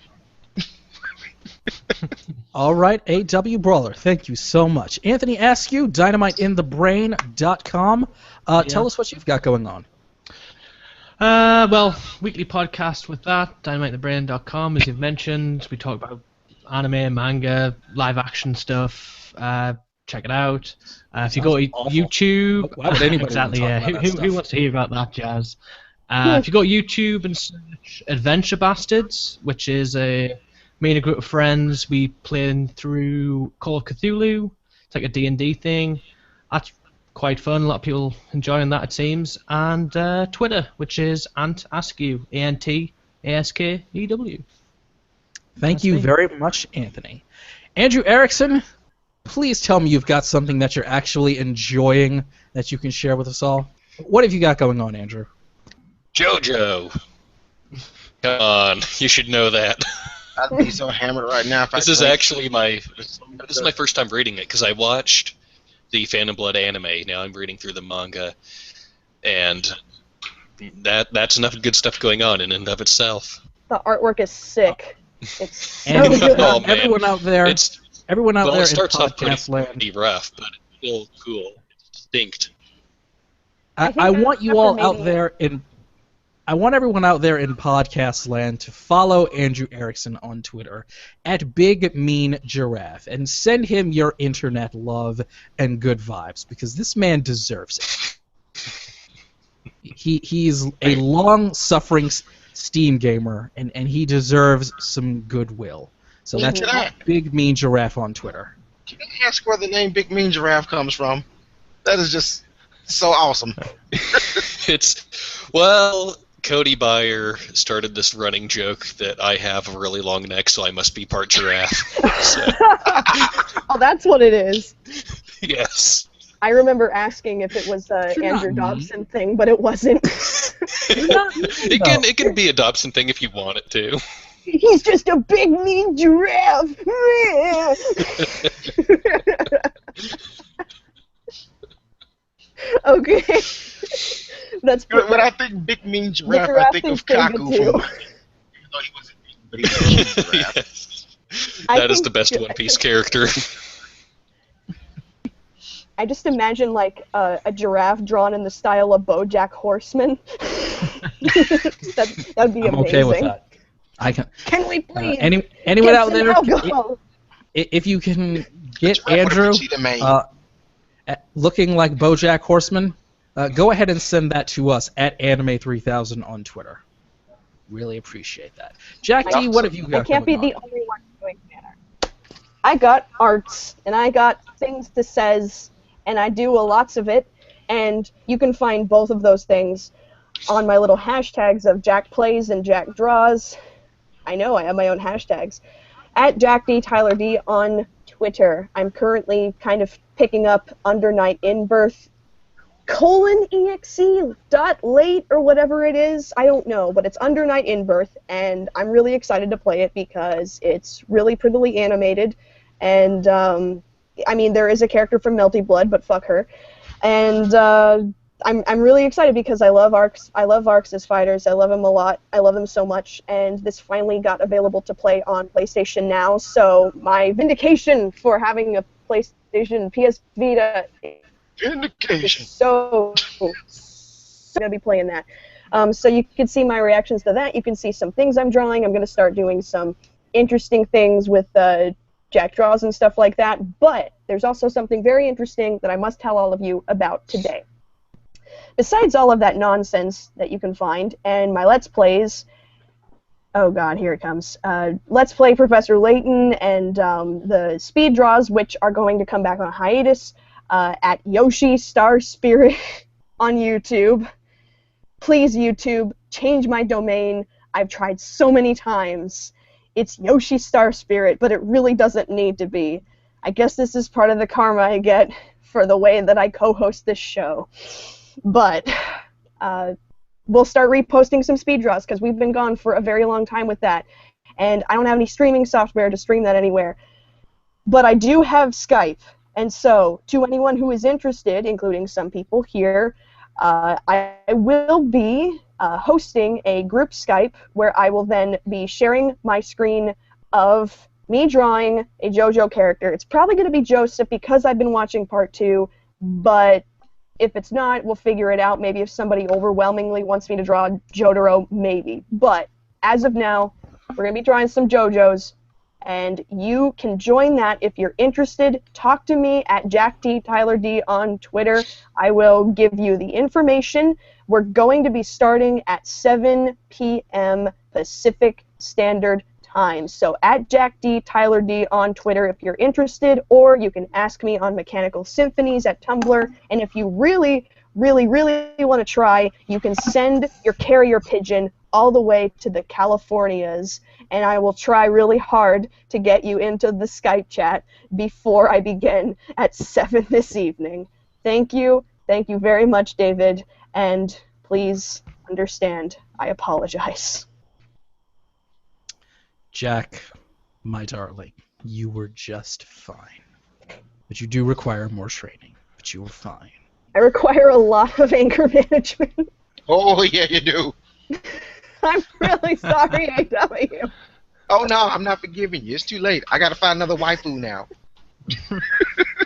All right, A.W. Brawler, thank you so much. Anthony Askew, DynamiteInTheBrain.com. Tell us what you've got going on. Well, weekly podcast with that, DynamiteInTheBrain.com, as you've mentioned. We talk about anime, manga, live action stuff. Check it out. If you go to YouTube, why would anybody exactly, want to yeah. talk about that Who stuff? wants to hear about that jazz? If you go to YouTube and search Adventure Bastards, which is me and a group of friends, we playing through Call of Cthulhu. It's like a D&D thing. That's quite fun. A lot of people enjoying that, it seems. And Twitter, which is @Askew, ANTASKEW. Thank you very much, Anthony. Andrew Erickson, please tell me you've got something that you're actually enjoying that you can share with us all. What have you got going on, Andrew? JoJo. Come on, you should know that. I'd be so hammered right now if This is actually my first time reading it, because I watched the Fan and Blood anime. Now I'm reading through the manga, and that's enough good stuff going on in and of itself. The artwork is sick. It's so And good. Oh, man. everyone out there, It starts off podcast pretty rough, but it's still cool. It's distinct. I want you all out maybe- there I want everyone out there in podcast land to follow Andrew Erickson on Twitter @BigMeanGiraffe and send him your internet love and good vibes, because this man deserves it. He's a long-suffering Steam gamer, and he deserves some goodwill. So that's @BigMeanGiraffe on Twitter. Can I ask where the name Big Mean Giraffe comes from? That is just so awesome. Cody Beyer started this running joke that I have a really long neck, so I must be part giraffe. So, Oh, that's what it is. yes. I remember asking if it was the You're not Andrew mean. Dobson thing, but it wasn't. It can be a Dobson thing if you want it to. He's just a big mean giraffe. Okay. That's When I think Big Mean Giraffe, I giraffe think thing's of pretty Kaku good, from. too. Even though he wasn't big, but he was a cute giraffe. Yes. I That is think the best One Piece character. I just imagine like a giraffe drawn in the style of BoJack Horseman. That'd be I'm amazing. okay with that. Can we please Anyone get out some there, alcohol? if you can get Giraffe with a Andrew Vegeta mane. looking like BoJack Horseman, go ahead and send that to us @Anime3000 on Twitter. Really appreciate that. Jack D, what have you got I can't be going the only one doing banner. I got arts, and I got things to says, and I do lots of it, and you can find both of those things on my little hashtags of Jack Plays and Jack Draws. I know, I have my own hashtags. @JackD_Tyler_D on Twitter. I'm currently kind of picking up Under Night in Birth :exe.late or whatever it is. I don't know, but it's Under Night in Birth, and I'm really excited to play it because it's really prettily animated, and I mean, there is a character from Melty Blood, but fuck her. And I'm really excited because I love Arcs. I love Arcs as fighters. I love them a lot. I love them so much. And this finally got available to play on PlayStation Now. So my vindication for having a PlayStation PS Vita Vindication. is so gonna be playing that. So you can see my reactions to that. You can see some things I'm drawing. I'm gonna start doing some interesting things with Jack Draws and stuff like that. But there's also something very interesting that I must tell all of you about today. Besides all of that nonsense that you can find, and my Let's Plays, oh god, here it comes. Let's Play Professor Layton and the speed draws, which are going to come back on hiatus at Yoshi Star Spirit on YouTube. Please, YouTube, change my domain. I've tried so many times. It's Yoshi Star Spirit, but it really doesn't need to be. I guess this is part of the karma I get for the way that I co-host this show. But we'll start reposting some speed draws because we've been gone for a very long time with that. And I don't have any streaming software to stream that anywhere. But I do have Skype. And so, to anyone who is interested, including some people here, I will be hosting a group Skype where I will then be sharing my screen of me drawing a JoJo character. It's probably going to be Joseph because I've been watching part 2, but if it's not, we'll figure it out. Maybe if somebody overwhelmingly wants me to draw Jotaro, maybe. But as of now, we're going to be drawing some JoJos, and you can join that if you're interested. Talk to me at JackD_Tyler_D on Twitter. I will give you the information. We're going to be starting at 7 p.m. Pacific Standard time. So at Jack D, Tyler D on Twitter if you're interested, or you can ask me on Mechanical Symphonies at Tumblr. And if you really, really, really want to try, you can send your carrier pigeon all the way to the Californias, and I will try really hard to get you into the Skype chat before I begin at 7 this evening. Thank you very much, David, and please understand, I apologize. Jack, my darling, you were just fine. But you do require more training, but you were fine. I require a lot of anger management. Oh, yeah, you do. I'm really sorry, AW. Oh, no, I'm not forgiving you. It's too late. I got to find another waifu now.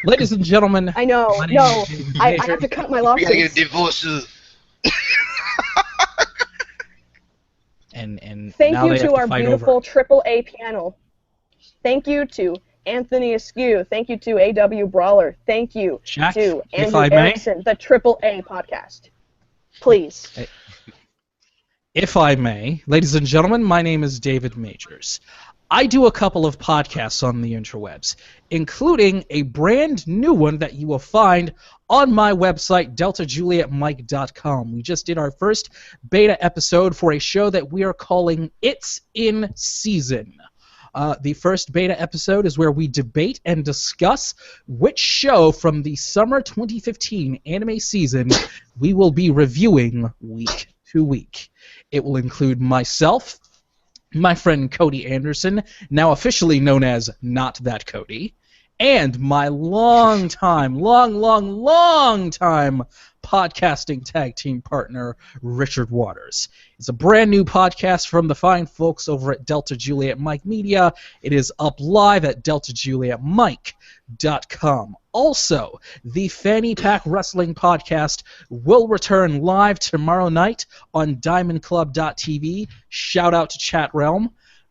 Ladies and gentlemen, I know, no, I have to cut my We got to get a losses. divorce. and Thank now you they have to our fight beautiful over. AAA panel. Thank you to Anthony Askew. Thank you to AW Brawler. Thank you Jack, to if Andrew I may. Erickson, the AAA podcast. Please. If I may, ladies and gentlemen, my name is David Majors. I do a couple of podcasts on the interwebs, including a brand new one that you will find on my website, deltajulietmike.com. We just did our first beta episode for a show that we are calling It's in Season. The first beta episode is where we debate and discuss which show from the summer 2015 anime season we will be reviewing week to week. It will include myself, my friend Cody Anderson, now officially known as Not That Cody, and my long time podcasting tag team partner, Richard Waters. It's a brand new podcast from the fine folks over at Delta Juliet Mike Media. It is up live at deltajulietmike.com. Also, the Fanny Pack Wrestling podcast will return live tomorrow night on diamondclub.tv. Shout out to Chat Realm.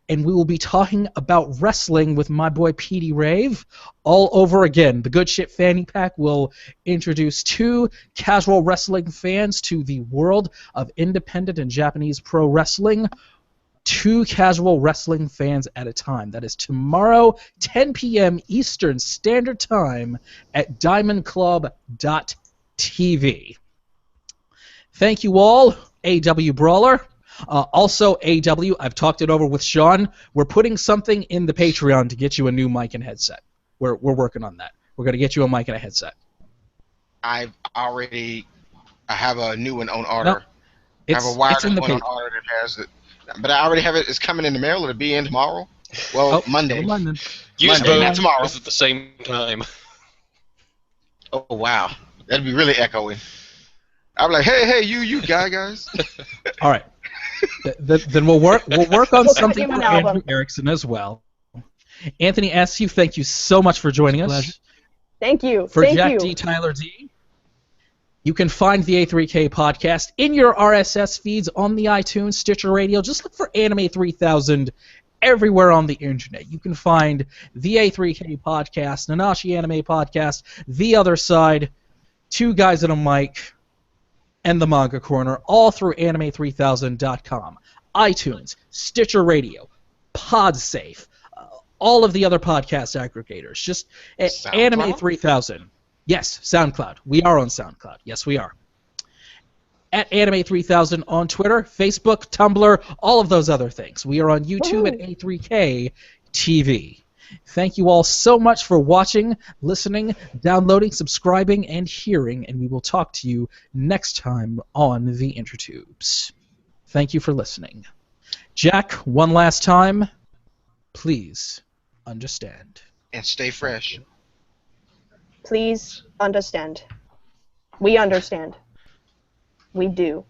And we will be talking about wrestling with my boy Petey Rave all over again. The Good Shit Fanny Pack will introduce two casual wrestling fans to the world of independent and Japanese pro wrestling. Two casual wrestling fans at a time. That is tomorrow, 10 p.m. Eastern Standard Time at diamondclub.tv. Thank you all, AW Brawler. Also, AW, I've talked it over with Sean. We're putting something in the Patreon to get you a new mic and headset. We're working on that. We're going to get you a mic and a headset. I have a new one on order. No, I have a wireless in the one on Patreon. order that has it. But I already have it. It's coming in the mail. It'll be in tomorrow. Well, Monday. Never mind then. Use Monday, not both tomorrow. at the same time. Oh, wow. That'd be really echoing. I'm like, hey, you guys. All right. Then we'll work on We'll cut something him for an album. Andrew Erickson as well. Anthony Askew, thank you so much for joining us. Pleasure. Thank you. For Thank Jack you. D, Tyler D, you can find the A3K podcast in your RSS feeds on the iTunes, Stitcher Radio. Just look for Anime 3000 everywhere on the internet. You can find the A3K podcast, Nanashi Anime podcast, The Other Side, Two Guys and a Mic, and the Manga Corner, all through anime3000.com. iTunes, Stitcher Radio, PodSafe, all of the other podcast aggregators. Just Anime 3000. Yes, SoundCloud. We are on SoundCloud. Yes, we are. At Anime 3000 on Twitter, Facebook, Tumblr, all of those other things. We are on YouTube at A3K TV. Thank you all so much for watching, listening, downloading, subscribing, and hearing, and we will talk to you next time on the Intertubes. Thank you for listening. Jack, one last time, please understand. And stay fresh. Please understand. We understand. We do.